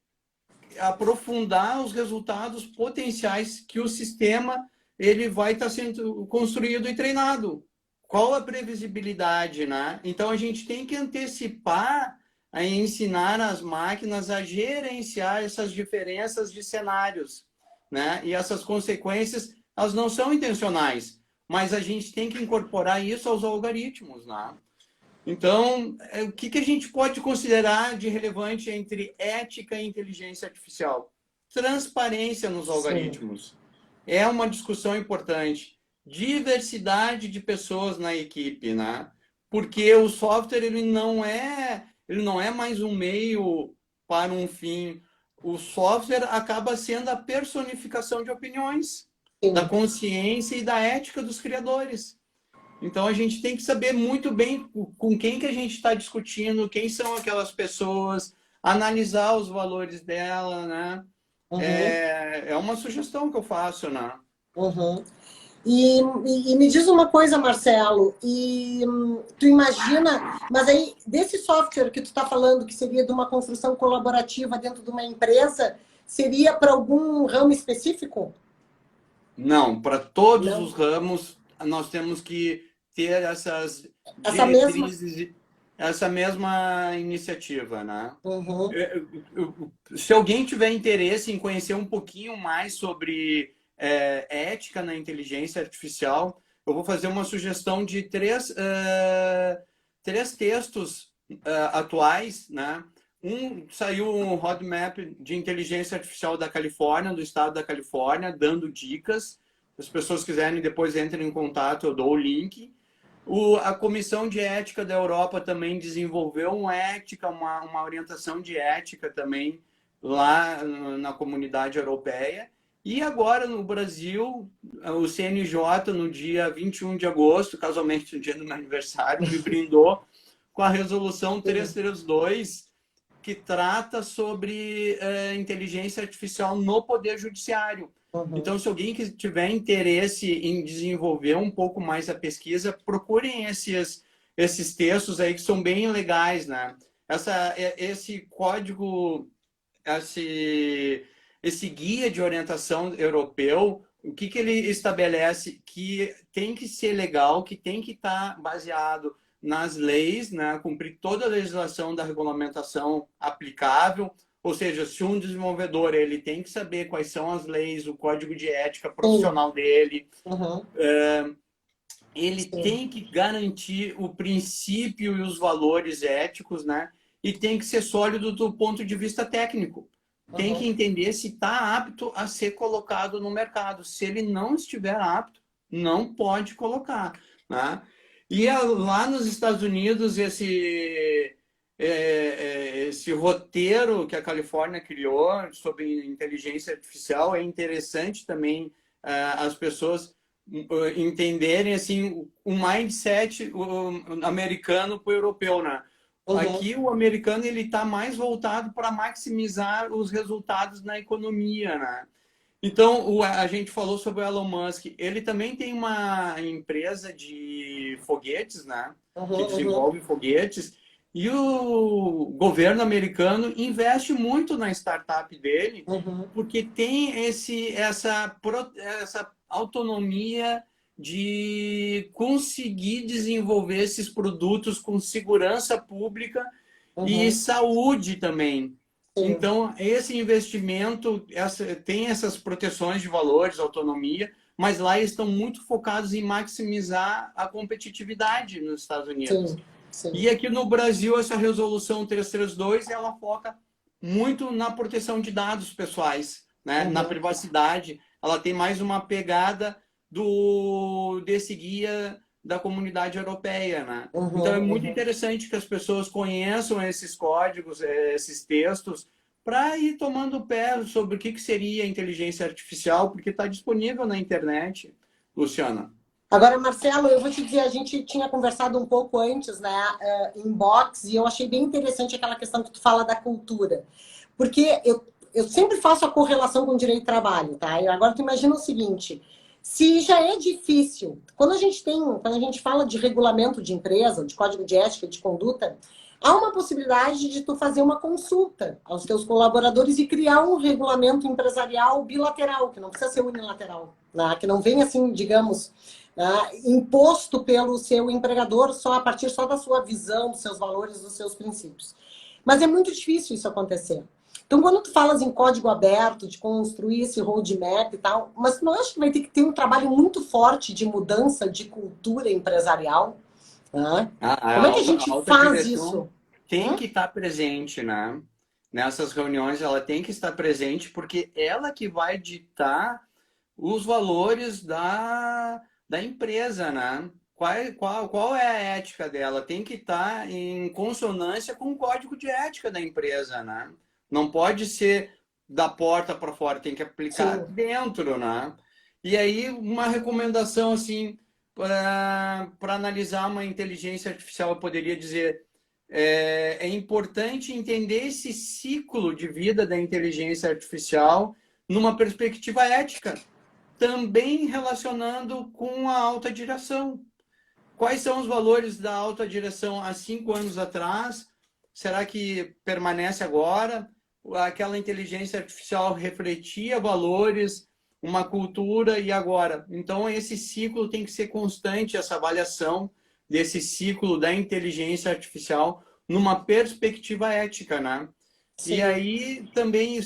[SPEAKER 2] aprofundar os resultados potenciais que o sistema ele vai estar sendo construído e treinado. Qual a previsibilidade, né? Então a gente tem que antecipar a ensinar as máquinas a gerenciar essas diferenças de cenários, né? E essas consequências, elas não são intencionais, mas a gente tem que incorporar isso aos algoritmos, né? Então, o que a gente pode considerar de relevante entre ética e inteligência artificial? Transparência nos algoritmos. É uma discussão importante. Diversidade de pessoas na equipe, né? Porque o software ele não é mais um meio para um fim. O software acaba sendo a personificação de opiniões, da consciência e da ética dos criadores. Então a gente tem que saber muito bem com quem que a gente está discutindo, quem são aquelas pessoas, analisar os valores dela, né? É uma sugestão que eu faço, né?
[SPEAKER 1] E me diz uma coisa, Marcelo, tu imagina, mas aí desse software que tu está falando, que seria de uma construção colaborativa dentro de uma empresa, seria para algum ramo específico?
[SPEAKER 2] Não, para todos
[SPEAKER 1] Não.
[SPEAKER 2] os ramos nós temos que ter essas
[SPEAKER 1] Essa mesma.
[SPEAKER 2] diretrizes, essa mesma iniciativa, né?
[SPEAKER 1] Uhum.
[SPEAKER 2] Se alguém tiver interesse em conhecer um pouquinho mais sobre ética na inteligência artificial, eu vou fazer uma sugestão de três textos atuais, né? Saiu um roadmap de inteligência artificial da Califórnia, do estado da Califórnia, dando dicas. Se as pessoas quiserem, depois entrem em contato, eu dou o link. A Comissão de Ética da Europa também desenvolveu uma orientação de ética também lá na comunidade europeia. E agora no Brasil, o CNJ, no dia 21 de agosto, casualmente no dia do meu aniversário, me brindou com a resolução 332, que trata sobre inteligência artificial no Poder Judiciário. Então, se alguém que tiver interesse em desenvolver um pouco mais a pesquisa, procurem esses textos aí que são bem legais, né? Esse código, esse guia de orientação europeu, o que ele estabelece? Que tem que ser legal, que tem que estar baseado nas leis, né? Cumprir toda a legislação da regulamentação aplicável. Ou seja, se um desenvolvedor ele tem que saber quais são as leis, o código de ética profissional dele, ele tem que garantir o princípio e os valores éticos, né? E tem que ser sólido do ponto de vista técnico. Tem que entender se está apto a ser colocado no mercado. Se ele não estiver apto, não pode colocar, né? E lá nos Estados Unidos, esse roteiro que a Califórnia criou sobre inteligência artificial é interessante também as pessoas entenderem assim o mindset americano para o europeu, né?
[SPEAKER 1] Uhum.
[SPEAKER 2] Aqui o americano ele está mais voltado para maximizar os resultados na economia, né? Então a gente falou sobre o Elon Musk. Ele também tem uma empresa de foguetes, né? Que
[SPEAKER 1] Uhum. Uhum.
[SPEAKER 2] desenvolve foguetes. E o governo americano investe muito na startup dele,
[SPEAKER 1] Uhum.
[SPEAKER 2] porque tem essa autonomia de conseguir desenvolver esses produtos com segurança pública e
[SPEAKER 1] Uhum.
[SPEAKER 2] saúde também.
[SPEAKER 1] Sim.
[SPEAKER 2] Então, esse investimento tem essas proteções de valores, autonomia, mas lá eles estão muito focados em maximizar a competitividade nos Estados Unidos.
[SPEAKER 1] Sim. Sim.
[SPEAKER 2] E aqui no Brasil, essa resolução 332, ela foca muito na proteção de dados pessoais, né? Na
[SPEAKER 1] Uhum.
[SPEAKER 2] privacidade. Ela tem mais uma pegada desse guia da comunidade europeia, né? Então é
[SPEAKER 1] Uhum.
[SPEAKER 2] muito
[SPEAKER 1] Uhum.
[SPEAKER 2] interessante que as pessoas conheçam esses códigos, esses textos, para ir tomando pé sobre o que seria a inteligência artificial, porque está disponível na internet, Luciana.
[SPEAKER 1] Agora, Marcelo, eu vou te dizer, a gente tinha conversado um pouco antes, né, em box, e eu achei bem interessante aquela questão que tu fala da cultura. Porque eu sempre faço a correlação com o direito do trabalho, tá? E agora tu imagina o seguinte, se já é difícil, quando a gente fala de regulamento de empresa, de código de ética, de conduta, há uma possibilidade de tu fazer uma consulta aos teus colaboradores e criar um regulamento empresarial bilateral, que não precisa ser unilateral, né? Que não venha assim, digamos, imposto pelo seu empregador só a partir só da sua visão, dos seus valores, dos seus princípios. Mas é muito difícil isso acontecer. Então, quando tu falas em código aberto, de construir esse roadmap e tal, mas tu não acha que vai ter que ter um trabalho muito forte de mudança de cultura empresarial? Né? Como é que a
[SPEAKER 2] A
[SPEAKER 1] gente
[SPEAKER 2] alta
[SPEAKER 1] faz
[SPEAKER 2] direção
[SPEAKER 1] isso?
[SPEAKER 2] tem
[SPEAKER 1] Hum?
[SPEAKER 2] que estar presente, né? Nessas reuniões, ela tem que estar presente, porque ela que vai ditar os valores da empresa, né? Qual é a ética dela? Tem que estar em consonância com o código de ética da empresa, né? Não pode ser da porta para fora, tem que aplicar
[SPEAKER 1] Sim.
[SPEAKER 2] dentro, né? E aí, uma recomendação assim, para analisar uma inteligência artificial, eu poderia dizer, é importante entender esse ciclo de vida da inteligência artificial numa perspectiva ética, também relacionando com a alta direção. Quais são os valores da alta direção há 5 anos atrás? Será que permanece agora? Aquela inteligência artificial refletia valores, uma cultura e agora? Então, esse ciclo tem que ser constante, essa avaliação desse ciclo da inteligência artificial numa perspectiva ética, né? E
[SPEAKER 1] Sim.
[SPEAKER 2] aí também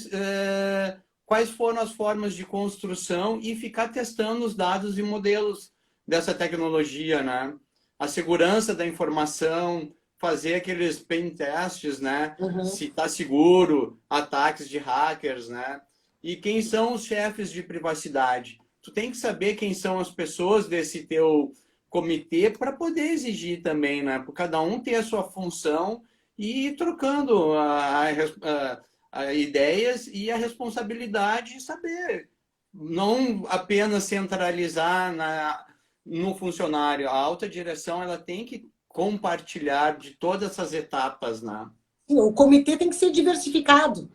[SPEAKER 2] quais foram as formas de construção e ficar testando os dados e modelos dessa tecnologia, né? A segurança da informação, fazer aqueles pen tests, né?
[SPEAKER 1] Uhum.
[SPEAKER 2] Se está seguro, ataques de hackers, né? E quem são os chefes de privacidade? Tu tem que saber quem são as pessoas desse teu comitê para poder exigir também, né? Por cada um ter a sua função e ir trocando a ideias e a responsabilidade de saber. Não apenas centralizar no funcionário. A alta direção ela tem que compartilhar de todas essas etapas, né?
[SPEAKER 1] Sim, o comitê tem que ser diversificado.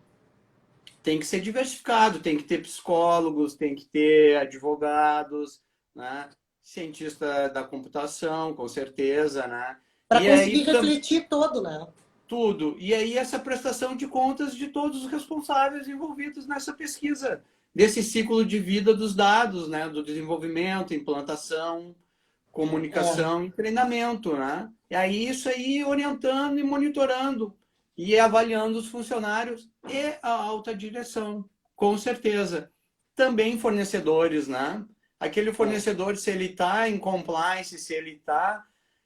[SPEAKER 2] Tem que ser diversificado, tem que ter psicólogos, tem que ter advogados, né? Cientista da computação, com certeza, né?
[SPEAKER 1] Para
[SPEAKER 2] E
[SPEAKER 1] conseguir
[SPEAKER 2] aí
[SPEAKER 1] refletir todo, né?
[SPEAKER 2] tudo. E aí essa prestação de contas de todos os responsáveis envolvidos nessa pesquisa, desse ciclo de vida dos dados, né? Do desenvolvimento, implantação,
[SPEAKER 1] É,
[SPEAKER 2] comunicação e treinamento, né? E aí isso aí orientando e monitorando e avaliando os funcionários e a alta direção, com certeza. Também fornecedores, né? Aquele
[SPEAKER 1] é.
[SPEAKER 2] fornecedor, se ele está em compliance,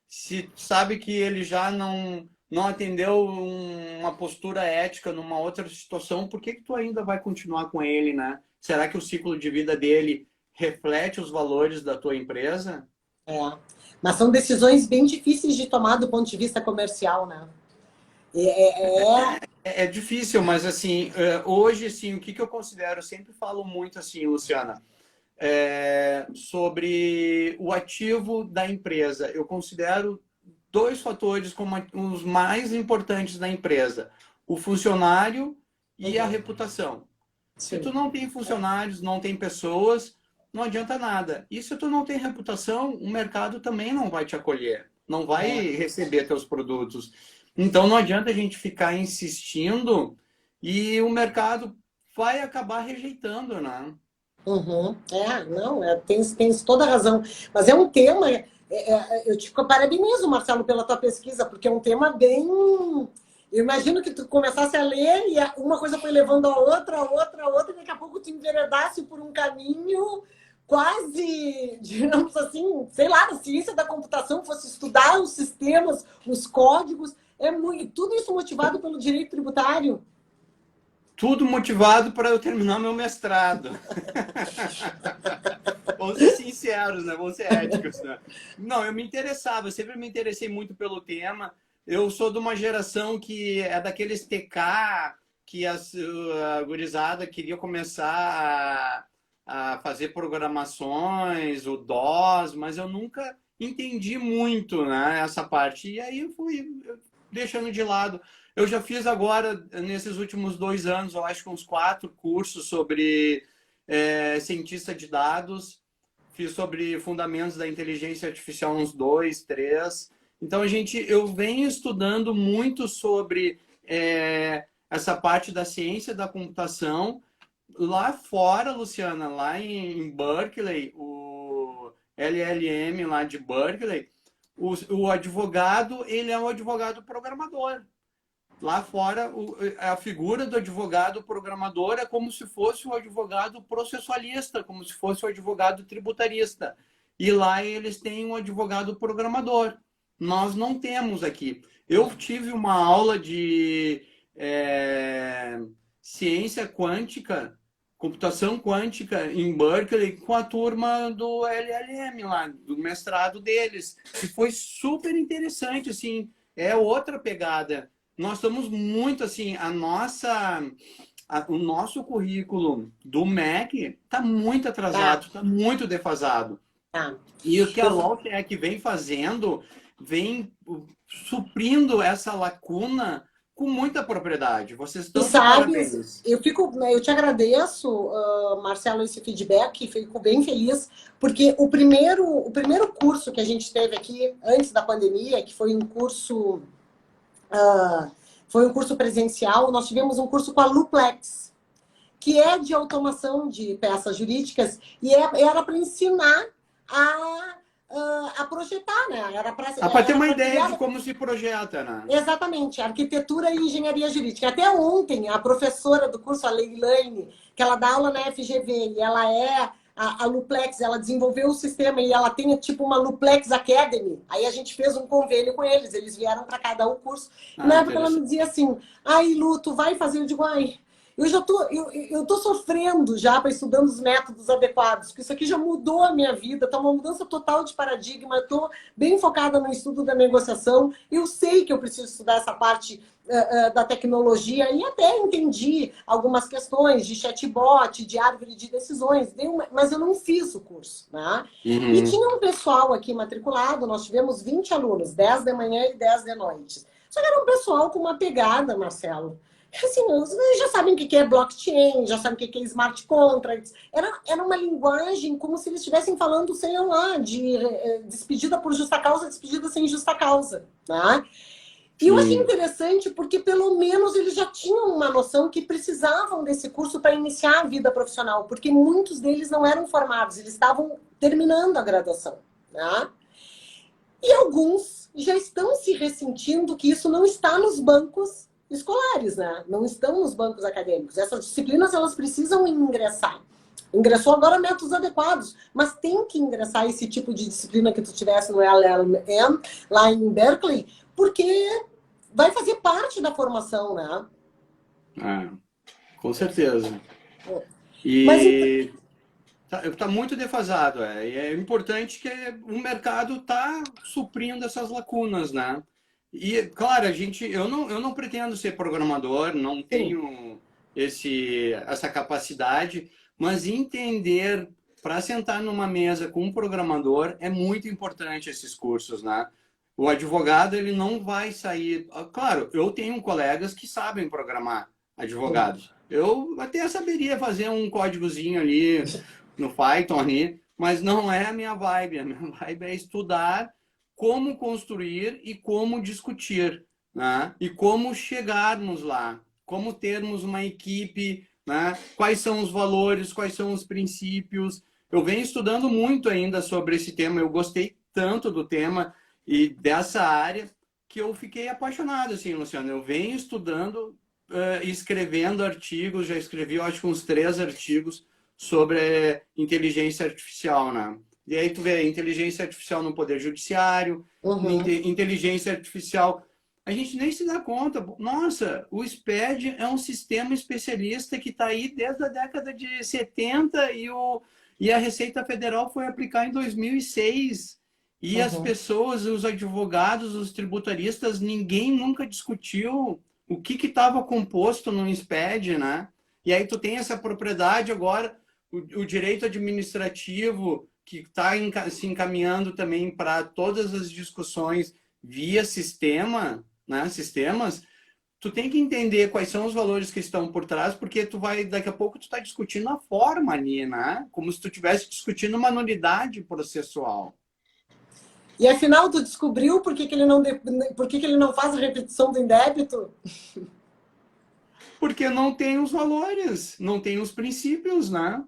[SPEAKER 2] se sabe que ele já não atendeu uma postura ética numa outra situação, por que tu ainda vai continuar com ele, né? Será que o ciclo de vida dele reflete os valores da tua empresa?
[SPEAKER 1] É. Mas são decisões bem difíceis de tomar do ponto de vista comercial, né? É.
[SPEAKER 2] É difícil, mas assim, hoje, assim, o que eu considero, eu sempre falo muito assim, Luciana, sobre o ativo da empresa. Eu considero dois fatores como os mais importantes da empresa: o funcionário e a reputação. Se tu
[SPEAKER 1] Sim.
[SPEAKER 2] não tem funcionários, não tem pessoas, não adianta nada. E se tu não tem reputação, o mercado também não vai te acolher, não vai
[SPEAKER 1] É.
[SPEAKER 2] receber teus produtos. Então não adianta a gente ficar insistindo e o mercado vai acabar rejeitando, né?
[SPEAKER 1] Uhum. Não, tem toda a razão. Mas é um tema, eu te parabenizo, Marcelo, pela tua pesquisa, porque é um tema bem. Eu imagino que tu começasse a ler e uma coisa foi levando a outra, a outra, e daqui a pouco tu enveredasse por um caminho quase, digamos assim, sei lá, da ciência da computação, fosse estudar os sistemas, os códigos, tudo isso motivado pelo direito tributário.
[SPEAKER 2] Tudo motivado para eu terminar meu mestrado. Vamos ser sinceros, né? Vamos ser éticos, né? Não, eu me interessava, eu sempre me interessei muito pelo tema. Eu sou de uma geração que é daqueles TK que a gurizada queria começar a fazer programações, o DOS, mas eu nunca entendi muito, né, essa parte. E aí eu fui deixando de lado. Eu já fiz agora, nesses últimos 2 anos, eu acho que uns 4 cursos sobre cientista de dados. Fiz sobre fundamentos da inteligência artificial uns 2, 3. Então, eu venho estudando muito sobre essa parte da ciência da computação. Lá fora, Luciana, lá em Berkeley, o LLM lá de Berkeley, o advogado, ele é um advogado programador. Lá fora, a figura do advogado programador é como se fosse o advogado processualista, como se fosse o advogado tributarista. E lá eles têm um advogado programador. Nós não temos aqui. Eu tive uma aula de ciência quântica, computação quântica em Berkeley com a turma do LLM lá, do mestrado deles. E foi super interessante, assim, é outra pegada. Nós estamos muito assim, o nosso currículo do MEC está muito
[SPEAKER 1] Tá,
[SPEAKER 2] atrasado, está muito defasado.
[SPEAKER 1] tá.
[SPEAKER 2] E o que a
[SPEAKER 1] Eu,
[SPEAKER 2] LOLTEC vem fazendo, vem suprindo essa lacuna com muita propriedade. Vocês
[SPEAKER 1] Tu
[SPEAKER 2] estão de
[SPEAKER 1] sabes,
[SPEAKER 2] parabéns.
[SPEAKER 1] eu te agradeço, Marcelo, esse feedback, fico bem feliz, porque o primeiro curso que a gente teve aqui antes da pandemia, que foi um curso presencial, nós tivemos um curso com a Luplex, que é de automação de peças jurídicas, e era para ensinar a projetar, né?
[SPEAKER 2] Para ter
[SPEAKER 1] Era
[SPEAKER 2] uma
[SPEAKER 1] para
[SPEAKER 2] ideia de
[SPEAKER 1] criar.
[SPEAKER 2] como se projeta, né?
[SPEAKER 1] Exatamente, arquitetura e engenharia jurídica. Até ontem, a professora do curso, a Leilane, que ela dá aula na FGV, e ela é a Luplex, ela desenvolveu o sistema e ela tem tipo uma Luplex Academy. Aí a gente fez um convênio com eles vieram para cá dar o curso. E
[SPEAKER 2] Ah,
[SPEAKER 1] na época ela me
[SPEAKER 2] interessante.
[SPEAKER 1] dizia assim: ai, Lu, tu vai fazer? Eu digo: ai, eu tô sofrendo já para estudando os métodos adequados, porque isso aqui já mudou a minha vida, tá uma mudança total de paradigma, eu tô bem focada no estudo da negociação, eu sei que eu preciso estudar essa parte da tecnologia e até entendi algumas questões de chatbot, de árvore de decisões, mas eu não fiz o curso, né? E
[SPEAKER 2] Uhum.
[SPEAKER 1] tinha um pessoal aqui matriculado, nós tivemos 20 alunos, 10 de manhã e 10 de noite. Só que era um pessoal com uma pegada, Marcelo. Assim, eles já sabem o que é blockchain, já sabem o que é smart contracts. Era uma linguagem como se eles estivessem falando, sei lá, de despedida por justa causa, despedida sem justa causa. Né? E eu achei
[SPEAKER 2] Sim.
[SPEAKER 1] interessante porque, pelo menos, eles já tinham uma noção que precisavam desse curso para iniciar a vida profissional, porque muitos deles não eram formados, eles estavam terminando a graduação. Né? E alguns já estão se ressentindo que isso não está nos bancos escolares, né? Não estão nos bancos acadêmicos. Essas disciplinas, elas precisam ingressar. Ingressou agora métodos adequados, mas tem que ingressar esse tipo de disciplina que tu tivesse no LLM, lá em Berkeley, porque vai fazer parte da formação, né?
[SPEAKER 2] Ah, com certeza.
[SPEAKER 1] Mas
[SPEAKER 2] E tá muito defasado, é. E é importante que o mercado está suprindo essas lacunas, né? E, claro, eu não pretendo ser programador, não
[SPEAKER 1] sim,
[SPEAKER 2] tenho essa capacidade, mas entender para sentar numa mesa com um programador, é muito importante esses cursos, né? O advogado, ele não vai sair... Claro, eu tenho colegas que sabem programar, advogados. Eu até saberia fazer um códigozinho ali no Python ali, mas não é a minha vibe. A minha vibe é estudar como construir e como discutir, né? E como chegarmos lá, como termos uma equipe, né? Quais são os valores, quais são os princípios. Eu venho estudando muito ainda sobre esse tema, eu gostei tanto do tema e dessa área que eu fiquei apaixonado, assim, Luciano. Eu venho estudando, escrevendo artigos, já escrevi, eu acho, uns 3 artigos sobre inteligência artificial, né? E aí tu vê inteligência artificial no Poder Judiciário, inteligência artificial... A gente nem se dá conta. Nossa, o SPED é um sistema especialista que está aí desde a década de 70 e a Receita Federal foi aplicar em 2006. E as pessoas, os advogados, os tributaristas, ninguém nunca discutiu o que estava composto no SPED, né? E aí tu tem essa propriedade agora, o direito administrativo, que está se encaminhando também para todas as discussões via sistema, né? Sistemas, tu tem que entender quais são os valores que estão por trás, porque tu vai, daqui a pouco tu está discutindo a forma ali, né? Como se tu estivesse discutindo uma nulidade processual.
[SPEAKER 1] E afinal, tu descobriu por que ele não, que ele não faz a repetição do indébito?
[SPEAKER 2] Porque não tem os valores, não tem os princípios, né?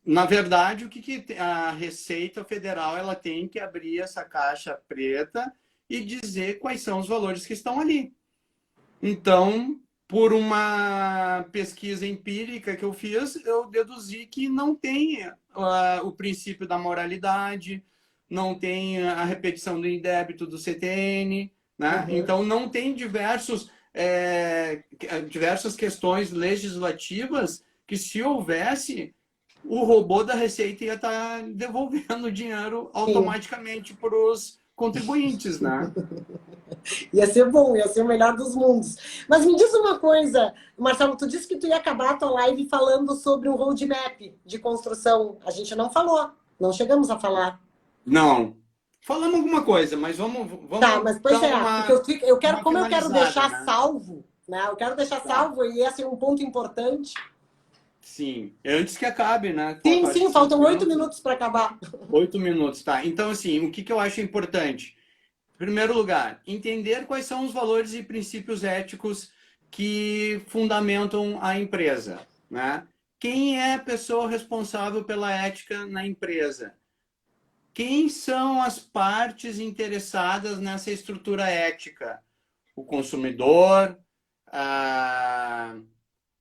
[SPEAKER 2] Na verdade, o que a Receita Federal ela tem que abrir essa caixa preta e dizer quais são os valores que estão ali. Então, por uma pesquisa empírica que eu fiz, eu deduzi que não tem o princípio da moralidade, não tem a repetição do indébito do CTN, né? Então, não tem diversas questões legislativas que, se houvesse, o robô da Receita ia estar devolvendo o dinheiro automaticamente para os contribuintes, né?
[SPEAKER 1] Ia ser bom, ia ser o melhor dos mundos. Mas me diz uma coisa, Marcelo, tu disse que tu ia acabar a tua live falando sobre um roadmap de construção. A gente não falou, não chegamos a falar.
[SPEAKER 2] Não. Falamos alguma coisa, mas vamos
[SPEAKER 1] tá, mas pois porque eu quero, como eu quero deixar,
[SPEAKER 2] né?
[SPEAKER 1] Salvo, né? Eu quero deixar salvo e esse é um ponto importante.
[SPEAKER 2] Sim, antes que acabe, né?
[SPEAKER 1] Sim, faltam 8 minutos para acabar.
[SPEAKER 2] 8 minutos, tá. Então, assim, o que eu acho importante? Em primeiro lugar, entender quais são os valores e princípios éticos que fundamentam a empresa, né? Quem é a pessoa responsável pela ética na empresa? Quem são as partes interessadas nessa estrutura ética? O consumidor, a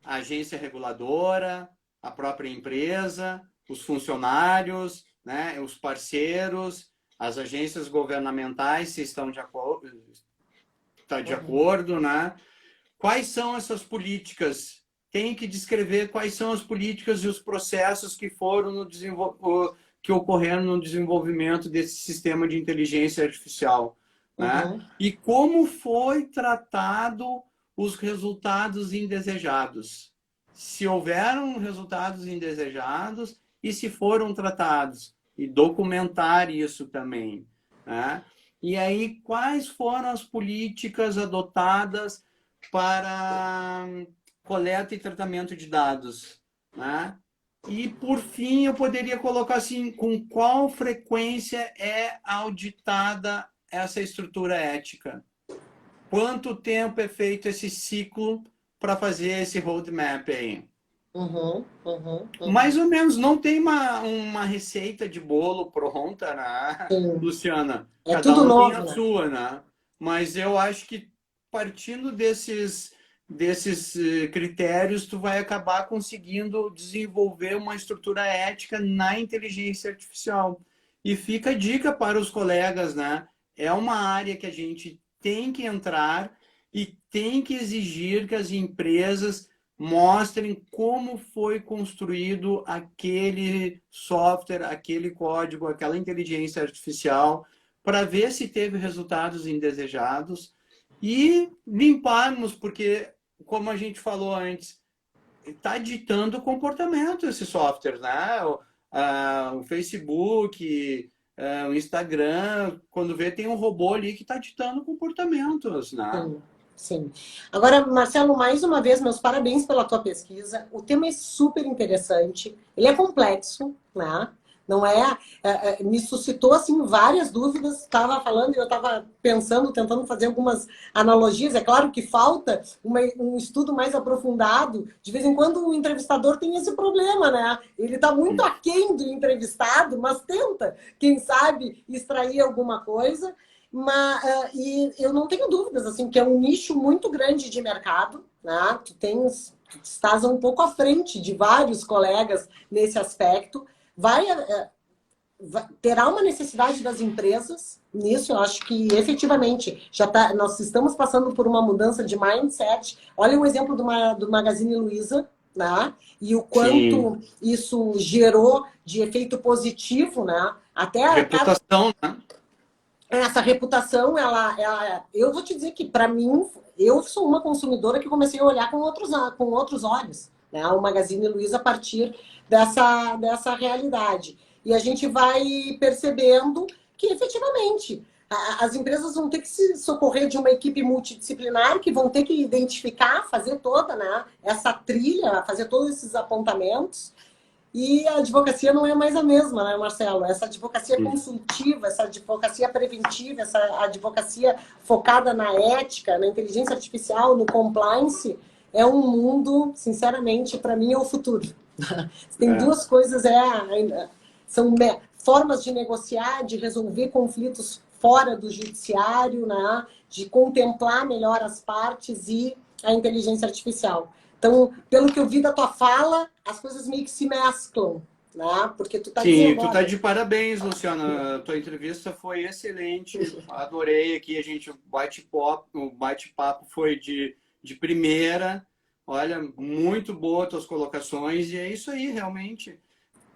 [SPEAKER 2] agência reguladora, a própria empresa, os funcionários, né, os parceiros, as agências governamentais, se estão de acordo, né? Quais são essas políticas? Tem que descrever quais são as políticas e os processos que foram que ocorreram no desenvolvimento desse sistema de inteligência artificial, né? E como foi tratado os resultados indesejados. Se houveram resultados indesejados e se foram tratados. E documentar isso também, né? E aí, quais foram as políticas adotadas para coleta e tratamento de dados, né? E, por fim, eu poderia colocar assim, com qual frequência é auditada essa estrutura ética? Quanto tempo é feito esse ciclo para fazer esse roadmap aí? Mais ou menos, não tem uma receita de bolo pronta, né, Luciana?
[SPEAKER 1] É tudo novo,
[SPEAKER 2] tem a sua, né? Mas eu acho que partindo desses critérios, tu vai acabar conseguindo desenvolver uma estrutura ética na inteligência artificial. E fica a dica para os colegas, né? É uma área que a gente tem que entrar e tem que exigir que as empresas mostrem como foi construído aquele software, aquele código, aquela inteligência artificial, para ver se teve resultados indesejados e limparmos, porque, como a gente falou antes, está ditando o comportamento esses softwares, né? O Facebook, o Instagram, quando vê, tem um robô ali que está ditando comportamentos, né?
[SPEAKER 1] Sim, sim. Agora, Marcelo, mais uma vez, meus parabéns pela tua pesquisa. O tema é super interessante. Ele é complexo, né? Não me suscitou assim várias dúvidas. Estava falando e eu estava pensando, tentando fazer algumas analogias. É claro que falta um estudo mais aprofundado. De vez em quando o entrevistador tem esse problema, né? Ele está muito aquém do entrevistado, mas tenta, quem sabe, extrair alguma coisa. E eu não tenho dúvidas assim que é um nicho muito grande de mercado, né? Tu estás um pouco à frente de vários colegas nesse aspecto. Terá uma necessidade das empresas nisso. Eu acho que efetivamente nós estamos passando por uma mudança de mindset. Olha o exemplo do Magazine Luiza, né? E o quanto
[SPEAKER 2] Sim.
[SPEAKER 1] isso gerou de efeito positivo, né? Até
[SPEAKER 2] Reputação, né?
[SPEAKER 1] essa reputação, eu vou te dizer que, para mim, eu sou uma consumidora que comecei a olhar com outros olhos, né? O Magazine Luiza a partir dessa realidade. E a gente vai percebendo que, efetivamente, as empresas vão ter que se socorrer de uma equipe multidisciplinar, que vão ter que identificar, fazer toda, né, essa trilha, fazer todos esses apontamentos. E a advocacia não é mais a mesma, né, Marcelo? Essa advocacia consultiva, essa advocacia preventiva, essa advocacia focada na ética, na inteligência artificial, no compliance, é um mundo, sinceramente, para mim é o futuro. Tem duas coisas, são formas de negociar, de resolver conflitos fora do judiciário, né? De contemplar melhor as partes e a inteligência artificial. Então, pelo que eu vi da tua fala, as coisas meio que se mesclam, né? Porque tu tá
[SPEAKER 2] Sim,
[SPEAKER 1] dizendo...
[SPEAKER 2] tu tá de parabéns, Luciana. A tua entrevista foi excelente. Adorei aqui. O bate-papo foi de primeira. Olha, muito boa tuas colocações. E é isso aí, realmente.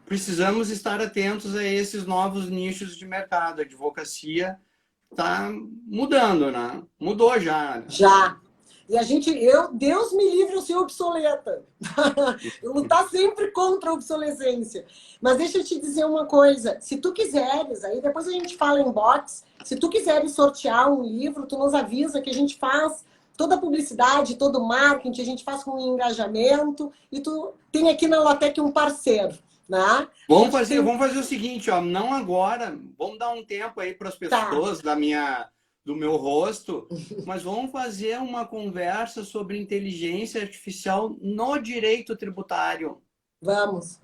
[SPEAKER 2] Precisamos estar atentos a esses novos nichos de mercado. A advocacia está mudando, né? Mudou já. Né?
[SPEAKER 1] Já. E Deus me livre eu ser obsoleta. Eu lutar sempre contra a obsolescência. Mas deixa eu te dizer uma coisa. Se tu quiseres, aí depois a gente fala em box, se tu quiseres sortear um livro, tu nos avisa que a gente faz toda a publicidade, todo o marketing, a gente faz com engajamento, e tu tem aqui na Lotec um parceiro, né?
[SPEAKER 2] Vamos fazer o seguinte, ó, não agora, vamos dar um tempo aí para as pessoas do meu rosto, mas vamos fazer uma conversa sobre inteligência artificial no direito tributário.
[SPEAKER 1] Vamos.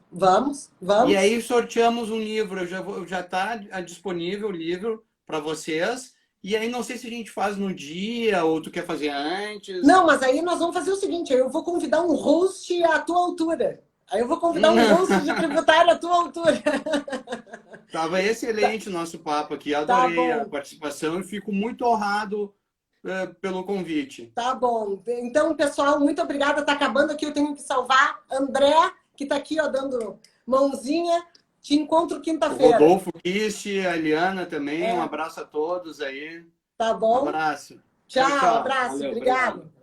[SPEAKER 2] E aí sorteamos um livro, já está disponível o livro para vocês. E aí não sei se a gente faz no dia ou tu quer fazer antes.
[SPEAKER 1] Não, mas aí nós vamos fazer o seguinte, eu vou convidar um host à tua altura. Aí eu vou convidar um host de tributário à tua altura.
[SPEAKER 2] Tava excelente o nosso papo aqui.
[SPEAKER 1] Tá
[SPEAKER 2] Adorei a
[SPEAKER 1] bom.
[SPEAKER 2] participação e fico muito honrado pelo convite.
[SPEAKER 1] Tá bom. Então, pessoal, muito obrigada. Tá acabando aqui, eu tenho que salvar André, que tá aqui, ó, dando mãozinha. Te encontro
[SPEAKER 2] O
[SPEAKER 1] quinta-feira.
[SPEAKER 2] Rodolfo Kishi, a Eliana também. Um abraço a todos aí.
[SPEAKER 1] Tá bom.
[SPEAKER 2] Um abraço.
[SPEAKER 1] Tchau,
[SPEAKER 2] Tchau.
[SPEAKER 1] abraço.
[SPEAKER 2] Valeu,
[SPEAKER 1] Obrigado.
[SPEAKER 2] obrigado.